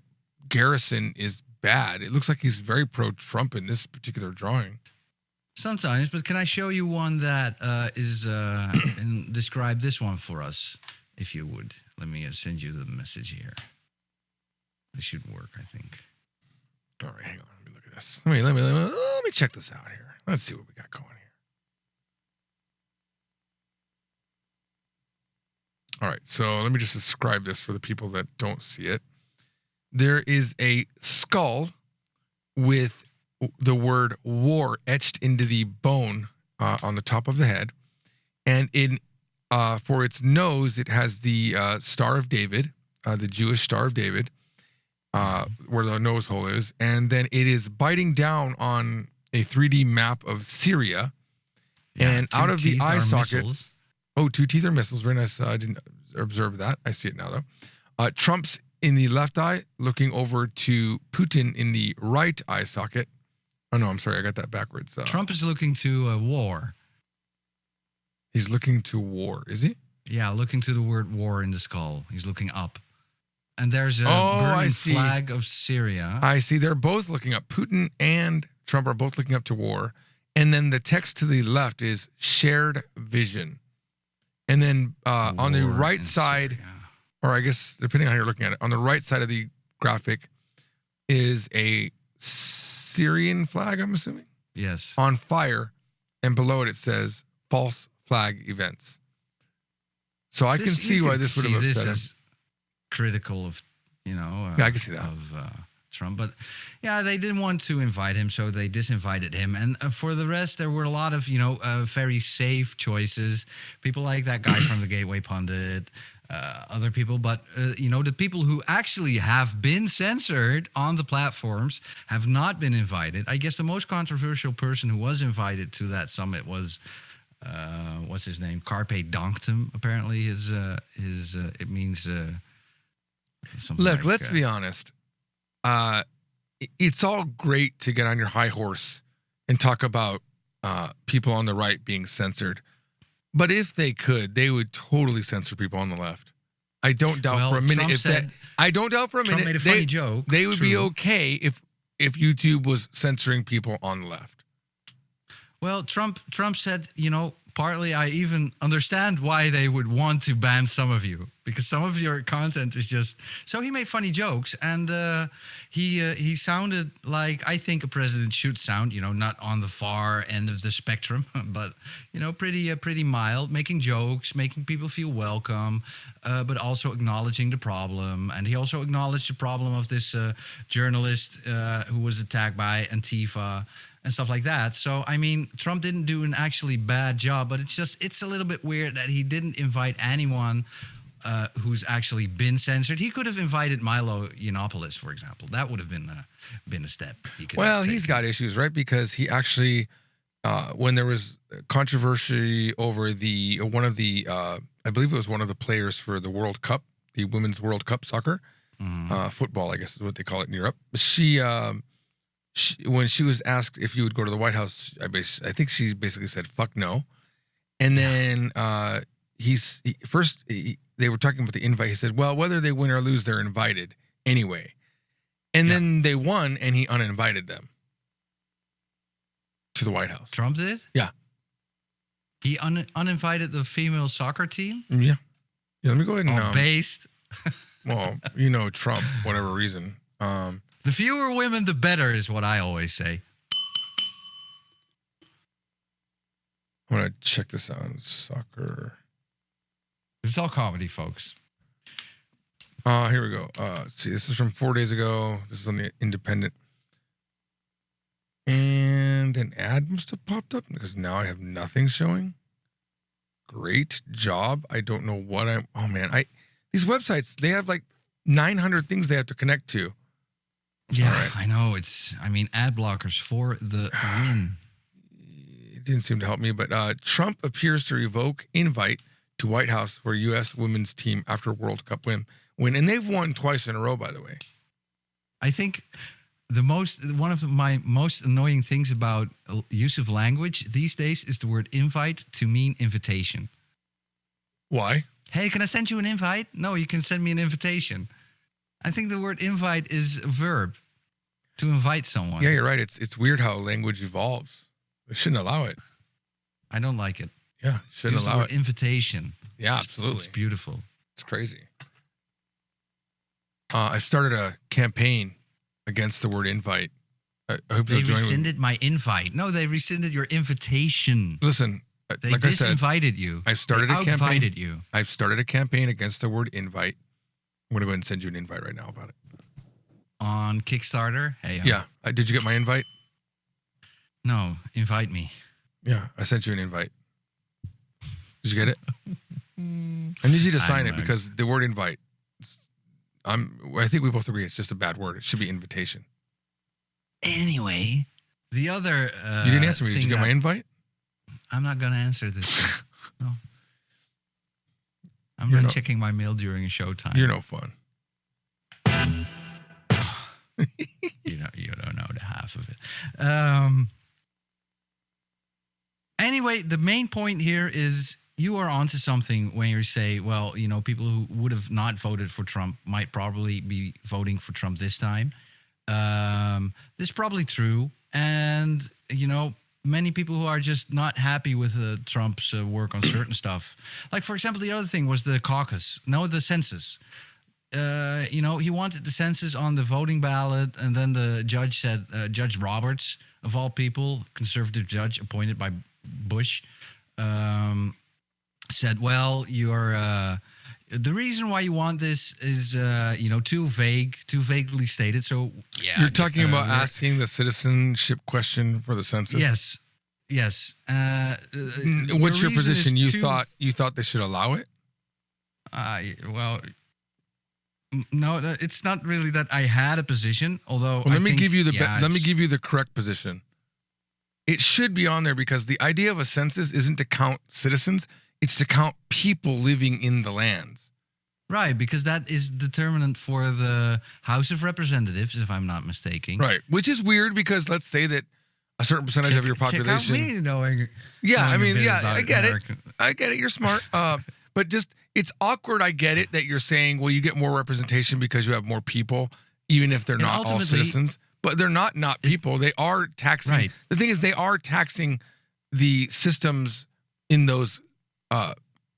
Garrison is bad. It looks like he's very pro-Trump in this particular drawing. Sometimes, but can I show you one that is and describe this one for us, if you would? Let me send you the message here. This should work, I think. All right, hang on. Let me look at this. Let me check this out here. Let's see what we got going here. All right, so let me just describe this for the people that don't see it. There is a skull with the word war etched into the bone on the top of the head. And for its nose, it has the Star of David, the Jewish Star of David, where the nose hole is. And then it is biting down on a 3D map of Syria. Yeah, and two out of the teeth eye are sockets. missiles. Oh, 2 teeth are missiles. Very nice. I didn't observe that. I see it now, though. Trump's in the left eye, looking over to Putin in the right eye socket. Oh, no, I'm sorry. I got that backwards. Trump is looking to war. He's looking to war, is he? Yeah, looking to the word war in the skull. He's looking up. And there's a I burning see. flag of Syria. I see. They're both looking up. Putin and Trump are both looking up to war. And then the text to the left is shared vision. And then on the War right in side, Syria. or I guess depending on how you're looking at it, on the right side of the graphic is a Syrian flag, I'm assuming, Yes. on fire. And below it, it says false flag events. So I can see why this would have this upset him. is critical of, Yeah, I can see that. of Trump. But yeah, they didn't want to invite him, so they disinvited him. And for the rest, there were a lot of, very safe choices. People like that guy from the Gateway Pundit, other people. But, the people who actually have been censored on the platforms have not been invited. I guess the most controversial person who was invited to that summit was what's his name? Carpe Donctum. Apparently, his it means something. Look, like, let's be honest. It's all great to get on your high horse and talk about people on the right being censored, but if they could, they would totally censor people on the left. I don't doubt for a minute. I don't doubt for a Trump minute. made a funny joke. They would be True. okay if YouTube was censoring people on the left. Well, Trump said, partly I even understand why they would want to ban some of you, because some of your content is just. So he made funny jokes, and he sounded like I think a president should sound, not on the far end of the spectrum, but pretty mild, making jokes, making people feel welcome, but also acknowledging the problem. And he also acknowledged the problem of this journalist who was attacked by Antifa and stuff like that. So, I mean, Trump didn't do an actually bad job, but it's a little bit weird that he didn't invite anyone who's actually been censored. He could have invited Milo Yiannopoulos, for example. That would have been a step. He's got issues, right? Because he actually, when there was controversy over one of the I believe it was one of the players for the World Cup, the Women's World Cup soccer, football, I guess is what they call it in Europe. When she was asked if you would go to the White House, I think she basically said, fuck no. And then they were talking about the invite. He said, well, whether they win or lose, they're invited anyway. And then they won, and he uninvited them to the White House. Trump did? Yeah. He uninvited the female soccer team? Yeah. Let me go ahead and... based? Well, Trump, whatever reason. The fewer women, the better is what I always say. I'm going to check this out. Soccer. It's all comedy, folks. Here we go. Let's see. This is from 4 days ago. This is on the Independent. And an ad must have popped up because now I have nothing showing. Great job. I don't know what oh man. These websites, they have like 900 things they have to connect to. Yeah, right. I know. Ad blockers for the win. It didn't seem to help me, but Trump appears to revoke invite to White House for U.S. women's team after World Cup win. And they've won twice in a row, by the way. I think one of my most annoying things about use of language these days is the word invite to mean invitation. Why? Hey, can I send you an invite? No, you can send me an invitation. I think the word invite is a verb, to invite someone. Yeah, you're right. It's weird how language evolves. They shouldn't allow it. I don't like it. Yeah, shouldn't allow it. Invitation. Yeah, absolutely. It's beautiful. It's crazy. I've started a campaign against the word invite. I hope they you'll join me. rescinded my invite. No, they rescinded your invitation. Listen, they like I said, disinvited you. I've started a campaign. Outinvited you. I've started a campaign against the word invite. I'm going to go ahead and send you an invite right now about it. On Kickstarter? Hey. Yeah. Did you get my invite? No. Invite me. Yeah. I sent you an invite. Did you get it? I need you to sign it because the word invite, I think we both agree it's just a bad word. It should be invitation. Anyway, the other you didn't answer me. Did you get my invite? I'm not going to answer this. No. I'm not checking my mail during a showtime. You're no fun. you don't know the half of it. Anyway, the main point here is you are onto something when you say, well, people who would have not voted for Trump might probably be voting for Trump this time. This is probably true. And, many people who are just not happy with Trump's work on certain stuff. Like, for example, the other thing was the caucus. No, the census. He wanted the census on the voting ballot, and then the judge said, Judge Roberts, of all people, conservative judge appointed by Bush, said, well, the reason why you want this is, too vaguely stated. So, yeah. You're talking about asking the citizenship question for the census? Yes. What's your position? You thought they should allow it? Well, no, it's not really that I had a position, although let me give you the correct position. it should be on there because the idea of a census isn't to count citizens, it's to count people living in the lands. Right, because that is determinant for the House of Representatives, if I'm not mistaken. Right. Which is weird because let's say that a certain percentage of your population. Check out me knowing. Yeah, I knowing a mean, bit yeah, about I get American- it. I get it. You're smart. But just it's awkward. I get it that you're saying, well, you get more representation because you have more people, even if they're And not all ultimately- citizens. But they're not people. They are taxing. Right. The thing is, they are taxing the systems in those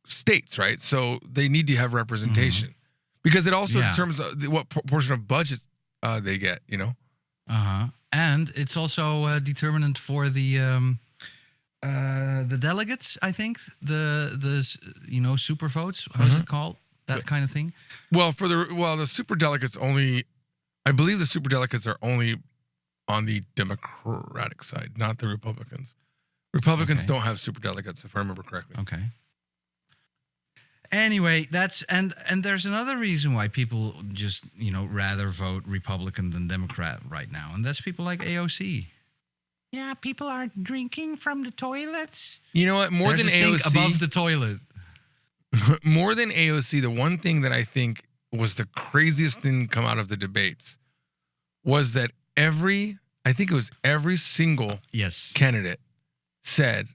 states, right? So they need to have representation because it also Yeah. determines what portion of budget they get. You know. And it's also determinant for the delegates. I think the super votes. How's it called? That kind of thing. Well, the super delegates only. I believe the super delegates are only on the Democratic side, not the Republicans. Republicans Okay. don't have super delegates, if I remember correctly. Okay. Anyway, that's and there's another reason why people just rather vote Republican than Democrat right now, and that's people like AOC. Yeah, people are drinking from the toilets. You know what? More There's than a sink AOC, above the toilet. more than AOC, the one thing that I think was the craziest thing come out of the debates was that every single Yes. candidate said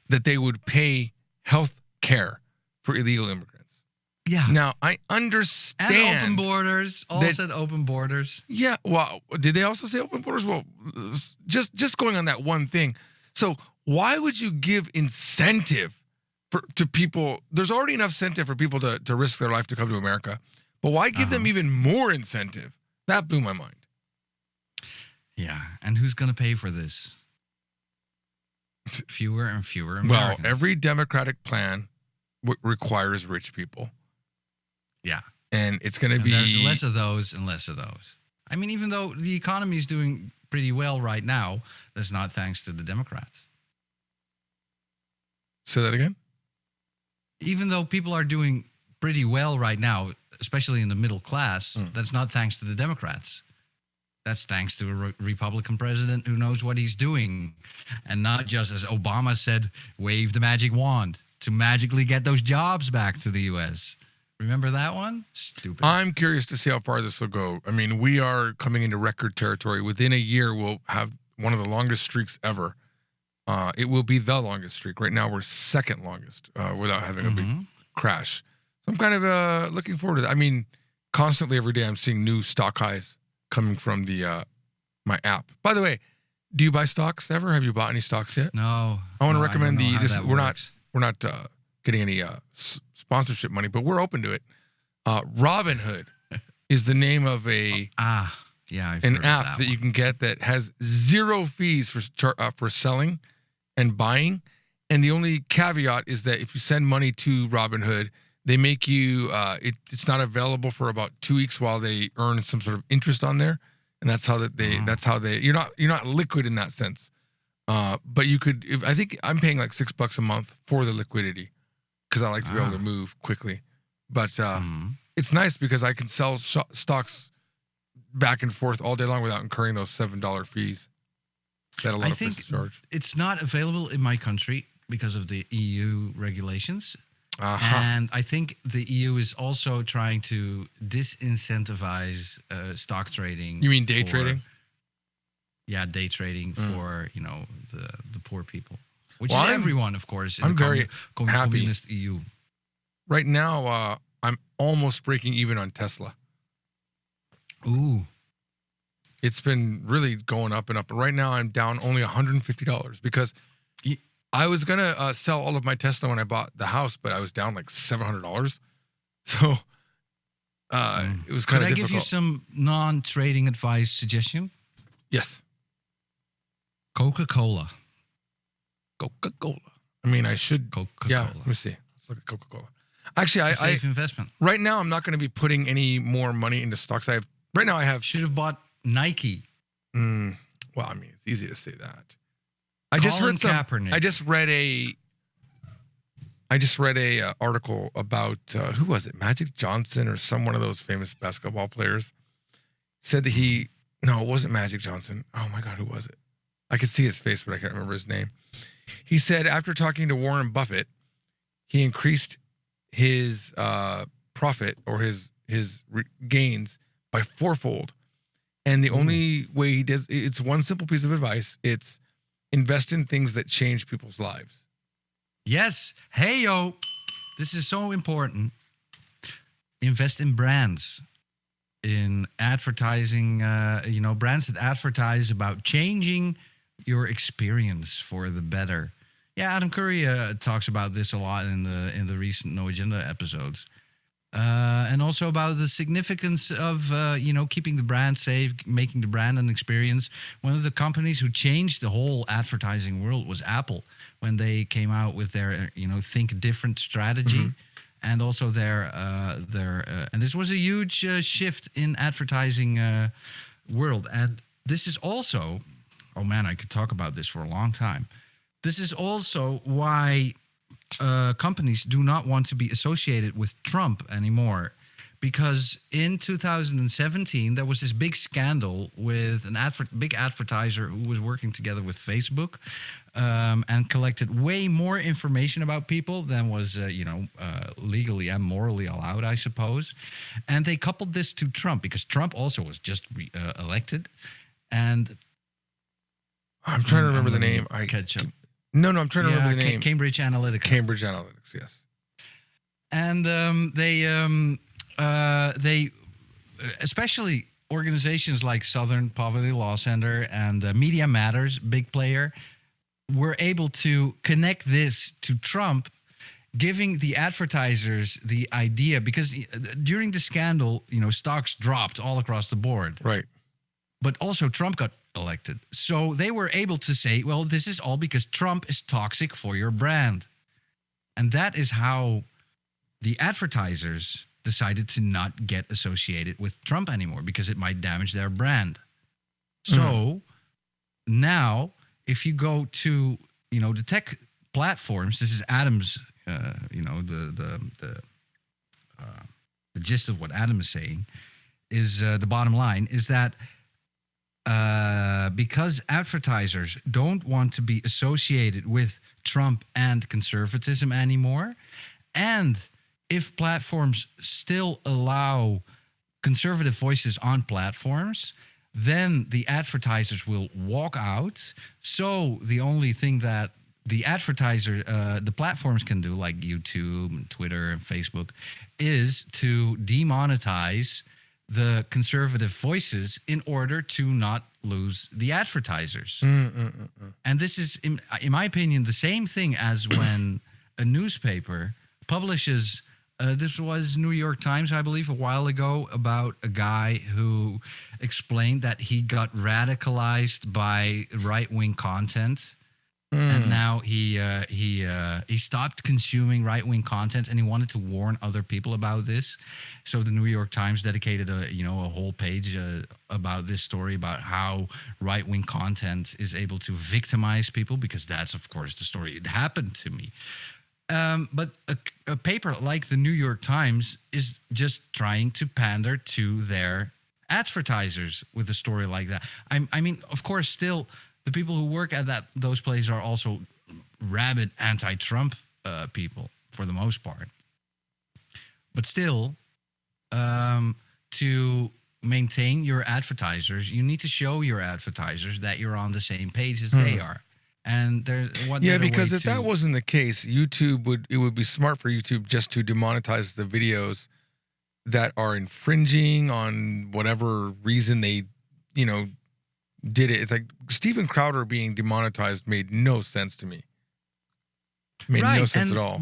that they would pay health care for illegal immigrants. Yeah. Now, I understand. And open borders. All that- said open borders. Yeah. Well, did they also say open borders? Well, just going on that one thing. So why would you give incentive to people? There's already enough incentive for people to risk their life to come to America. But why give them even more incentive? That blew my mind. Yeah. And who's going to pay for this? Fewer and fewer Well, Americans. every Democratic plan requires rich people. Yeah. And it's going to And be there's less of those and less of those. I mean, even though the economy is doing pretty well right now, that's not thanks to the Democrats. Say that again? Even though people are doing pretty well right now, especially in the middle class, that's not thanks to the Democrats. That's thanks to a Republican president who knows what he's doing. And not just, as Obama said, wave the magic wand to magically get those jobs back to the U.S. Remember that one? Stupid. I'm curious to see how far this will go. I mean, we are coming into record territory. Within a year, we'll have one of the longest streaks ever. It will be the longest streak. Right now, we're second longest without having a big crash. So I'm kind of looking forward to that. I mean, constantly every day, I'm seeing new stock highs coming from the my app. By the way, do you buy stocks ever? Have you bought any stocks yet? No. I want to no, recommend don't know how that we're works. not getting any sponsorship money, but we're open to it. Robinhood is the name of Yeah, I've an heard of app that you one. can get that has zero fees for selling and buying. And the only caveat is that if you send money to Robinhood, they make you it's not available for about 2 weeks while they earn some sort of interest on there, and that's how you're not liquid in that sense. But you could, I think I'm paying like $6 a month for the liquidity because I like to be able to move quickly. But it's nice because I can sell stocks back and forth all day long without incurring those $7 fees that a lot I of places think charge. it's not available in my country because of the EU regulations. And I think the EU is also trying to disincentivize stock trading. You mean day trading? Yeah, day trading for the poor people, which Well, is I'm- everyone, of course. In I'm the very happy. communist EU. Right now, I'm almost breaking even on Tesla. Ooh, It's been really going up and up. And right now, I'm down only $150 because I was gonna sell all of my Tesla when I bought the house, but I was down like $700. So it was kind could of I give you difficult. some non-trading advice suggestion? Yes, Coca-Cola. Coca-Cola. I mean, I should. Coca-Cola. Yeah, let me see. Let's look at Coca-Cola. Actually, It's a safe investment. right now I'm not going to be putting any more money into stocks. I have. Should have bought Nike. Well, I mean, it's easy to say that. I just Colin heard some. Kaepernick. I just read a article about who was it, Magic Johnson or one of those famous basketball players. Said that it wasn't Magic Johnson. Oh my God, who was it? I could see his face, but I can't remember his name. He said after talking to Warren Buffett, he increased his profit or his gains by fourfold. And the only way he does, it's one simple piece of advice. It's invest in things that change people's lives. Yes. Hey, yo. This is so important. Invest in brands, in advertising, brands that advertise about changing your experience for the better. Yeah, Adam Curry talks about this a lot in the recent No Agenda episodes. And also about the significance of, keeping the brand safe, making the brand an experience. One of the companies who changed the whole advertising world was Apple when they came out with their, think different strategy. And also their and this was a huge shift in advertising world. And this is also, oh man, I could talk about this for a long time. This is also why companies do not want to be associated with Trump anymore, because in 2017 there was this big scandal with big advertiser who was working together with Facebook and collected way more information about people than was legally and morally allowed, I suppose. And they coupled this to Trump because Trump also was just elected. And I'm trying to remember the name. Catch up. No, I'm trying to remember the name. Cambridge Analytica. Cambridge Analytics, yes. And they especially organizations like Southern Poverty Law Center and Media Matters, big player, were able to connect this to Trump, giving the advertisers the idea, because during the scandal, stocks dropped all across the board. Right. But also Trump got elected. So they were able to say, well, this is all because Trump is toxic for your brand. And that is how the advertisers decided to not get associated with Trump anymore, because it might damage their brand. So now, if you go to, the tech platforms, this is Adam's, the gist of what Adam is saying is the bottom line is that because advertisers don't want to be associated with Trump and conservatism anymore, and if platforms still allow conservative voices on platforms, then the advertisers will walk out. So the only thing that the platforms can do, like YouTube and Twitter and Facebook, is to demonetize the conservative voices in order to not lose the advertisers. And this is, in my opinion, the same thing as when a newspaper publishes, this was New York Times, I believe, a while ago, about a guy who explained that he got radicalized by right-wing content. And now he stopped consuming right-wing content, and he wanted to warn other people about this. So the New York Times dedicated a whole page about this story, about how right-wing content is able to victimize people, because that's, of course, the story. It happened to me. But a paper like the New York Times is just trying to pander to their advertisers with a story like that. I mean, of course, still, the people who work at those places are also rabid anti-Trump people for the most part. But still, to maintain your advertisers, you need to show your advertisers that you're on the same page as they are. And there's because if that wasn't the case, it would be smart for YouTube just to demonetize the videos that are infringing on whatever reason they, did it. It's like Steven Crowder being demonetized made no sense to me. Made no sense at all.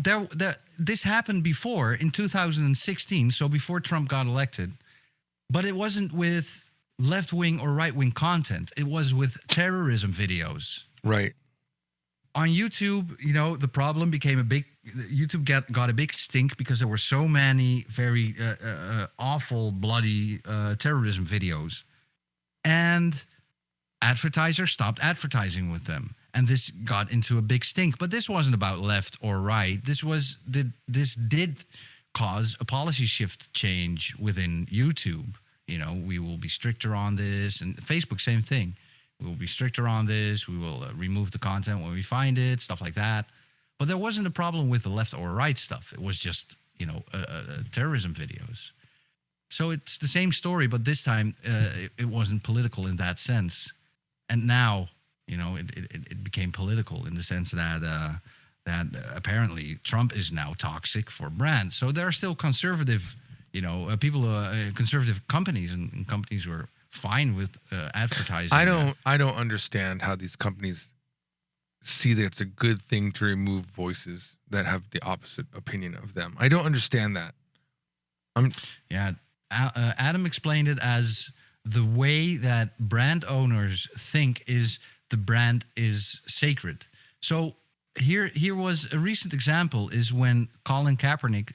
This happened before in 2016, so before Trump got elected, but it wasn't with left-wing or right-wing content. It was with terrorism videos. Right. On YouTube, the problem became YouTube got a big stink because there were so many very awful, bloody terrorism videos. And advertisers stopped advertising with them, and this got into a big stink. But this wasn't about left or right. This did cause a policy shift change within YouTube. We will be stricter on this, and Facebook, same thing. we'll be stricter on this. We will remove the content when we find it, stuff like that. But there wasn't a problem with the left or right stuff. It was just, terrorism videos. So it's the same story, but this time it wasn't political in that sense. And now, it became political in the sense that apparently Trump is now toxic for brands. So there are still conservative, conservative companies and companies who are fine with advertising. I don't understand how these companies see that it's a good thing to remove voices that have the opposite opinion of them. I don't understand that. Adam explained it as the way that brand owners think is the brand is sacred. So here was a recent example is when Colin Kaepernick,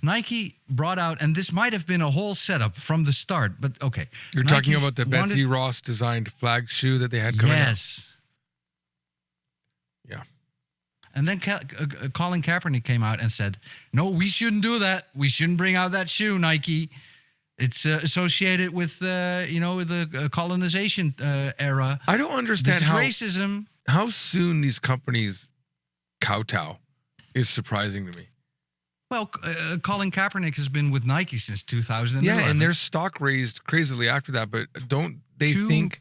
Nike brought out, and this might have been a whole setup from the start, but okay. You're talking about the Betsy Ross designed flag shoe that they had coming out? Yes. Yeah. And then Colin Kaepernick came out and said, no, we shouldn't do that. We shouldn't bring out that shoe, Nike. It's associated with, the colonization era. I don't understand racism. How soon these companies kowtow is surprising to me. Well, Colin Kaepernick has been with Nike since 2011. Yeah, and their stock raised crazily after that, but don't they 2%, think...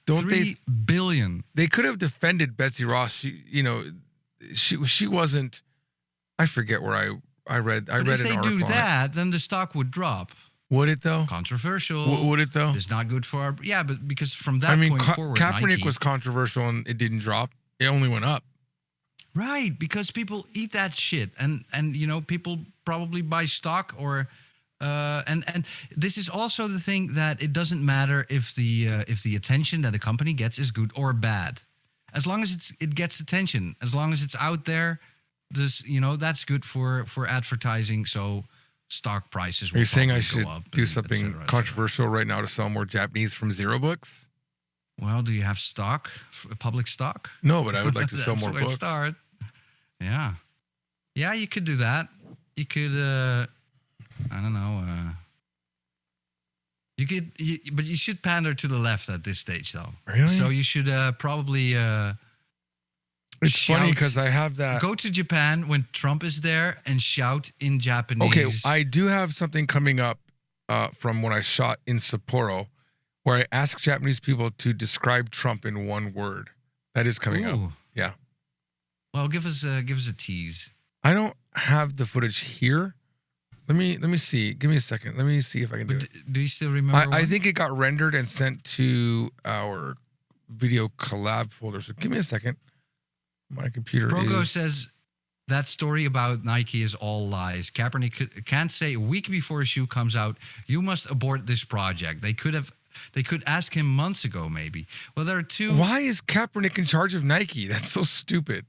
3 billion. They could have defended Betsy Ross. She wasn't... I forget where I read an article. If they do that, then the stock would drop. Would it though? Controversial. Would it though? It's not good for our... Yeah, but because from that point forward, Kaepernick Nike, was controversial and it didn't drop. It only went up. Right, because people eat that shit, and people probably buy stock or, and this is also the thing that it doesn't matter if the attention that a company gets is good or bad, as long as it gets attention, as long as it's out there, that's good for advertising. So stock prices will Are you saying I should go up do something controversial right now to sell more Japanese from Zero Books? Well, do you have stock, public stock? No, but I would like to sell more books. Start. Yeah, you could do that. You could, I don't know. You could, but you should pander to the left at this stage, though. Really? So you should probably. It's funny because I have that. Go to Japan when Trump is there and shout in Japanese. Okay, I do have something coming up from when I shot in Sapporo, where I asked Japanese people to describe Trump in one word. That is coming up. Yeah. Well, give us a tease. I don't have the footage here. Let me see. Give me a second. Let me see if I can do it. Do you still remember? I think it got rendered and sent to our video collab folder. So give me a second. My computer Progo says that story about Nike is all lies. Kaepernick can't say a week before a shoe comes out, you must abort this project. They could ask him months ago, maybe. Well, there are two. Why is Kaepernick in charge of Nike? That's so stupid.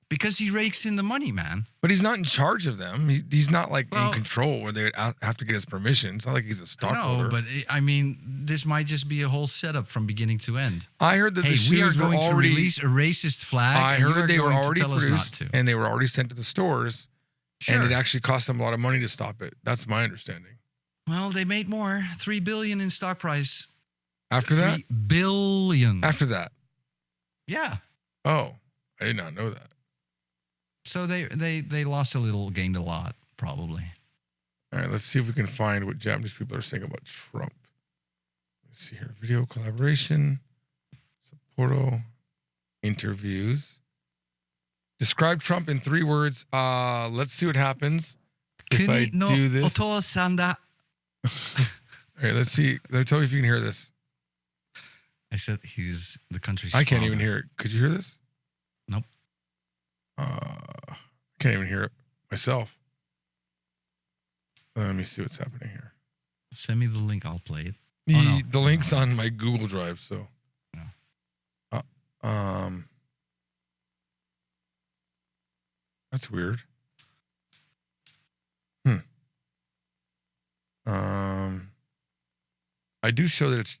Because he rakes in the money, man. But he's not in charge of them. He's not in control where they have to get his permission. It's not like he's a stockholder. No, but I mean, this might just be a whole setup from beginning to end. I heard that the shoes we are going to release a racist flag. I heard they were already produced and they were already sent to the stores. Sure. And it actually cost them a lot of money to stop it. That's my understanding. Well, they made more. $3 billion in stock price. After that? $3 billion. After that? Yeah. Oh, I did not know that. So they lost a little, gained a lot, probably. All right, let's see if we can find what Japanese people are saying about Trump. Let's see here. Video collaboration, Sapporo interviews. Describe Trump in 3 words. Let's see what happens if I do this. All right, let's see. Let me tell you if you can hear this. I said he's the country's I can't even hear it. Could you hear this? Nope. I can't even hear it myself. Let me see what's happening here. Send me the link. I'll play it. The link's on my Google Drive, so. No. That's weird. I do show that it's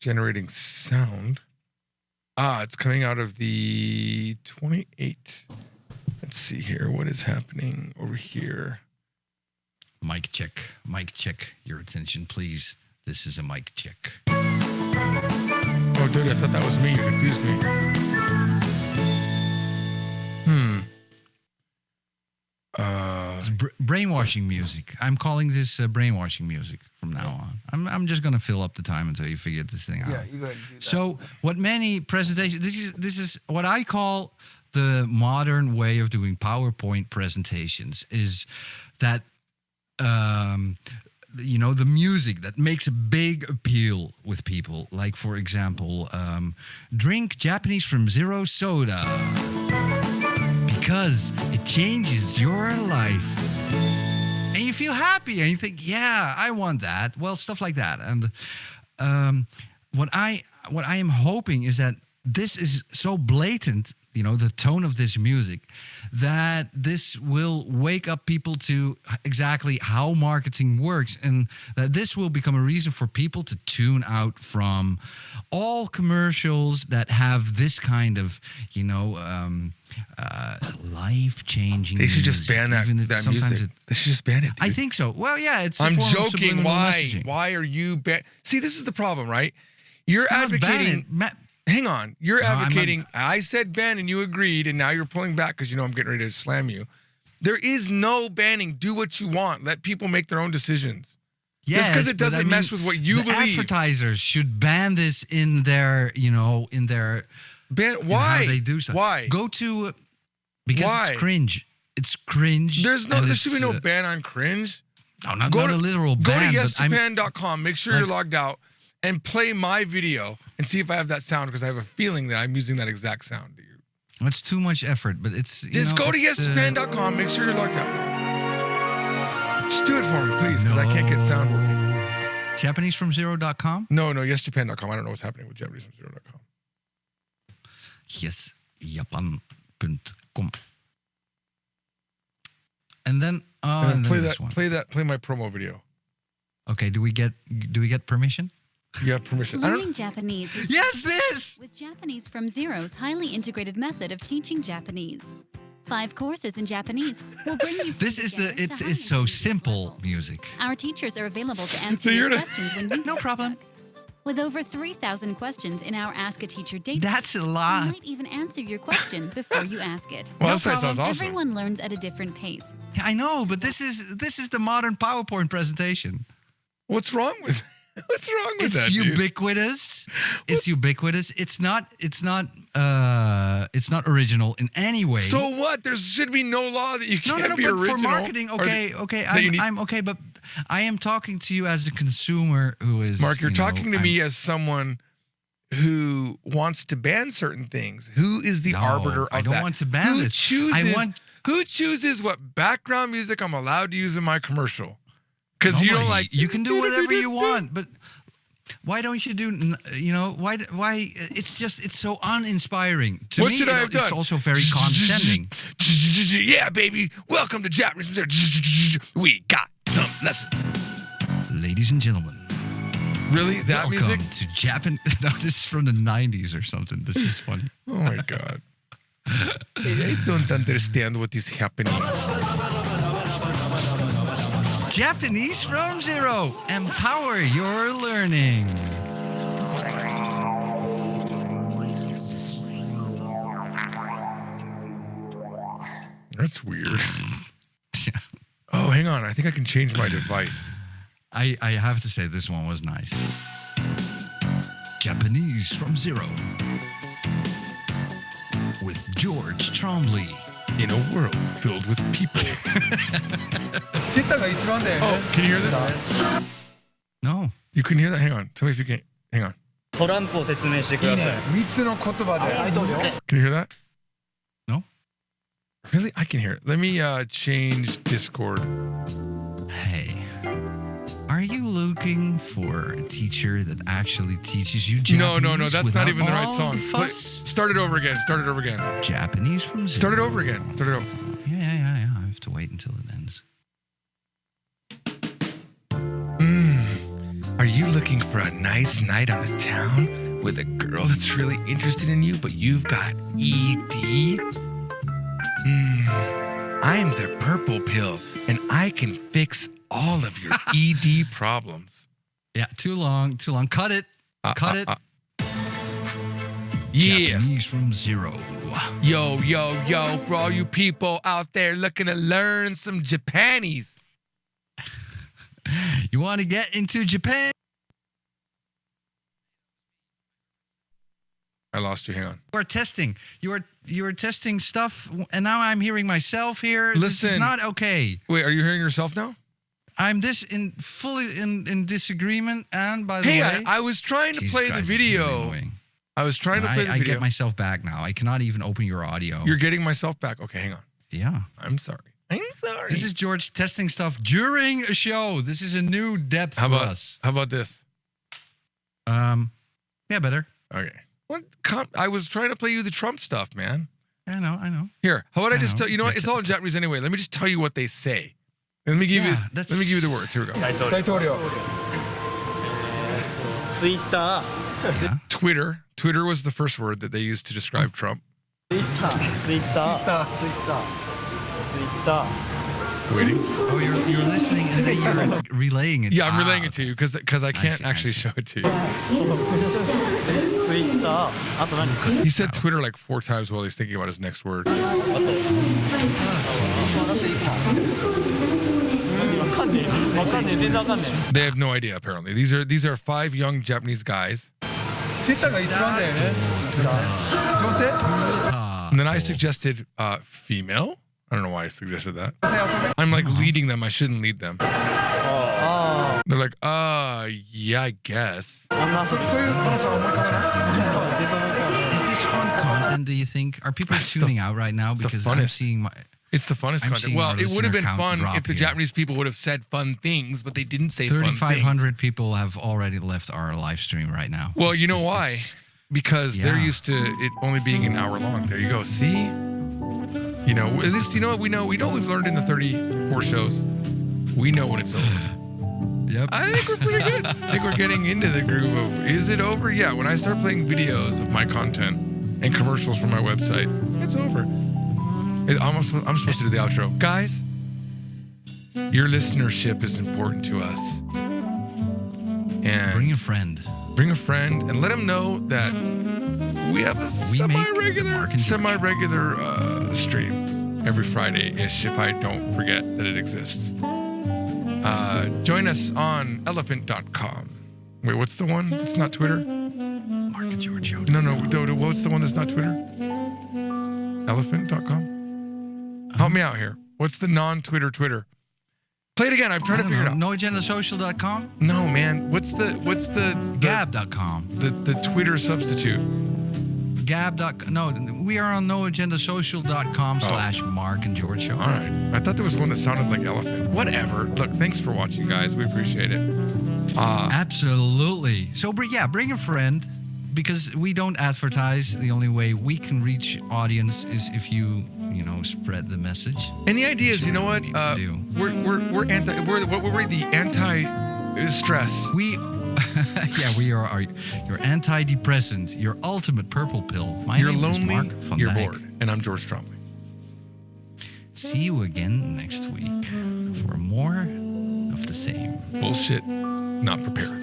generating sound. It's coming out of the 28. Let's see here. What is happening over here? Mic check. Mic check. Your attention, please. This is a mic check. Oh, dude, I thought that was me. You confused me. It's brainwashing music. I'm calling this brainwashing music from now on. I'm just gonna fill up the time until you figure this thing out. Yeah, you go ahead and do that. So what many presentations? This is what I call the modern way of doing PowerPoint presentations. Is that the music that makes a big appeal with people. Like for example, drink Japanese from Zero soda because it changes your life. And you feel happy and you think, yeah, I want that. Well, stuff like that. And what I am hoping is that this is so blatant, the tone of this music, that this will wake up people to exactly how marketing works, and that this will become a reason for people to tune out from all commercials that have this kind of, life-changing. They should just ban that sometimes music. They should just ban it. Dude. I think so. Well, yeah, it's. I'm a form of joking. subliminal Why? messaging. Why are you See, this is the problem, right? You're Not advocating. ban it. Hang on. You're No, advocating. I said ban and you agreed, and now you're pulling back because I'm getting ready to slam you. There is no banning. Do what you want. Let people make their own decisions. Yes, just because it but doesn't mess with what you the believe. Advertisers should ban this in their, in their. Ban. in Why? how they do stuff. Why? Go to. Because Why? it's cringe. It's cringe. There and should be no ban on cringe. No, not Go a to- literal Go ban. to but I'm- yesjapan.com. Make sure you're logged out and play my video and see if I have that sound, because I have a feeling that I'm using that exact sound. It's too much effort, but it's. Just go to yesjapan.com. Make sure you're logged out. Just do it for me, please, because I can't get sound working. JapaneseFromZero.com? No, yesjapan.com. I don't know what's happening with JapaneseFromZero.com. YesJapan.com. And then, And then play this that. one. Play my promo video. Okay, do we get permission? You have permission. I Learning don't. Japanese is Yes, this. with Japanese from Zero's highly integrated method of teaching Japanese. 5 courses in Japanese will bring you. This is the. It is so simple music. Our teachers are available to answer So your you're questions when you No get problem. stuck. With over 3,000 questions in our Ask a Teacher database, That's a we lot. might even answer your question before you ask it. Well, No that sounds problem. awesome. Everyone learns at a different pace. Yeah, I know, but this is the modern PowerPoint presentation. What's wrong with? What's wrong with It's that? Dude? ubiquitous. It's ubiquitous. It's not original in any way. So what? There should be no law that you no, can't no, be but original. for marketing, or okay, that you need- I'm okay, but I am talking to you as a consumer who is. Mark, you're you know, talking to me as someone who wants to ban certain things. Who is the No, arbiter of that? I don't want to ban who this. Chooses, I want- Who chooses what background music I'm allowed to use in my commercial? Because you don't Nobody. like. You can do whatever you want, but why don't you do? Why? It's so uninspiring. To What me, should I have done? It's also very condescending. Yeah, baby. Welcome to Japanese. We got some lessons. Ladies and gentlemen, Really? That welcome music? to Japan. No, this is from the 90s or something. This is funny. Oh my God. I don't understand what is happening. Japanese from Zero. Empower your learning. That's weird. Oh, hang on. I think I can change my device. I have to say this one was nice. Japanese from Zero. With George Trombley. In a world filled with people. 知ったが一番だよね。 Oh, can you hear this? No. You can hear that? Hang on. Tell me if you can. Hang on. トランプを説明してくいいださい。ね。3つの言葉で。はい、どうぞ。 Can you hear that? No. Really? I can hear it. Let me change Discord. Hey, are you looking for a teacher that actually teaches you Japanese? No. That's not without even the right all song. the Play- fuss? Start it over again. Start it over again. Japanese from Zero. Start it over again. Start it over. Yeah. I have to wait until it ends. Are you looking for a nice night on the town with a girl that's really interested in you, but you've got ED? I'm the purple pill, and I can fix all of your ED problems. Yeah, too long. Cut it. Cut it. Yeah. Japanese from zero. Yo, for all you people out there looking to learn some Japanese. You want to get into Japan? I lost you. Hang on. You are testing. You are testing stuff, and now I'm hearing myself here. This is Listen. not okay. Wait, are you hearing yourself now? I'm fully in disagreement. And by the Hey, way, I was trying to Jesus play Christ, the it's really video. annoying. I was trying to play the I video. get myself back now. I cannot even open your audio. You're getting myself back. Okay, hang on. Yeah. I'm sorry. This is George testing stuff during a show. This is a new depth for us. How about this? Yeah, better. Okay. What? I was trying to play you the Trump stuff, man. I know. Here, how about I just know. tell you know what? It's all in Japanese anyway. Let me just tell you what they say. Let me give you. Let me give you the words. Here we go. 大統領 Twitter. Yeah. Twitter was the first word that they used to describe Trump. Twitter. Waiting. Oh, you're listening and then you're relaying it. Yeah, I'm relaying it to you because I can't see, actually I see. show it to you. Twitter. あと何 He said Twitter like 4 times while he's thinking about his next word. わかんねえ全然わかんね They have no idea apparently. These are 5 young Japanese guys. シッターが一番だよね女性 And then I suggested female. I don't know why I suggested that. I'm like leading them. I shouldn't lead them. They're like, yeah, I guess. そういう話は思い浮かばない Is this fun content, do you think? Are people It's the- tuning out right now? it's the Because I'm funnest. seeing my... It's the funnest I'm content. seeing Well, our it would have been listener count fun drop if the here. Japanese people would have said fun things, but they didn't say fun things. 3,500 people have already left our live stream right now. Well, you know why? Because they're Yeah. used to it only being an hour long. There you go. See? You know, at least you know what we know. We know what we've learned in the 34 shows. We know when it's over. Yep. I think we're pretty good. I think we're getting into the groove of, is it over? Yeah, when I start playing videos of my content and commercials from my website, it's over. I'm supposed to do the outro. Guys, your listenership is important to us. And Bring a friend. bring a friend and let them know that we have a We make Mark and George. semi-regular stream every Friday-ish if I don't forget that it exists. Join us on elephant.com. Wait, what's the one that's not Twitter? Mark and George show. No, Dodo, what's the one that's not Twitter? Elephant.com? Help me out here. What's the non-Twitter Twitter? Play it again. I'm trying to figure it out. NoAgendaSocial.com? No, man. What's the Gab.com. the Twitter substitute? Gab.com. No, we are on noagendasocial.com/Mark and George show. All right. I thought there was one that sounded like elephant. Whatever. Look, thanks for watching, guys. We appreciate it. Absolutely. So, bring a friend because we don't advertise. The only way we can reach audience is if you spread the message. And the idea is, you know what? Needs to do. We're the anti-stress. We are your antidepressant, your ultimate purple pill. My You're name lonely. is Mark van You're Dijk. bored. And I'm George Trombley. See you again next week for more of the same. Bullshit. Not prepared.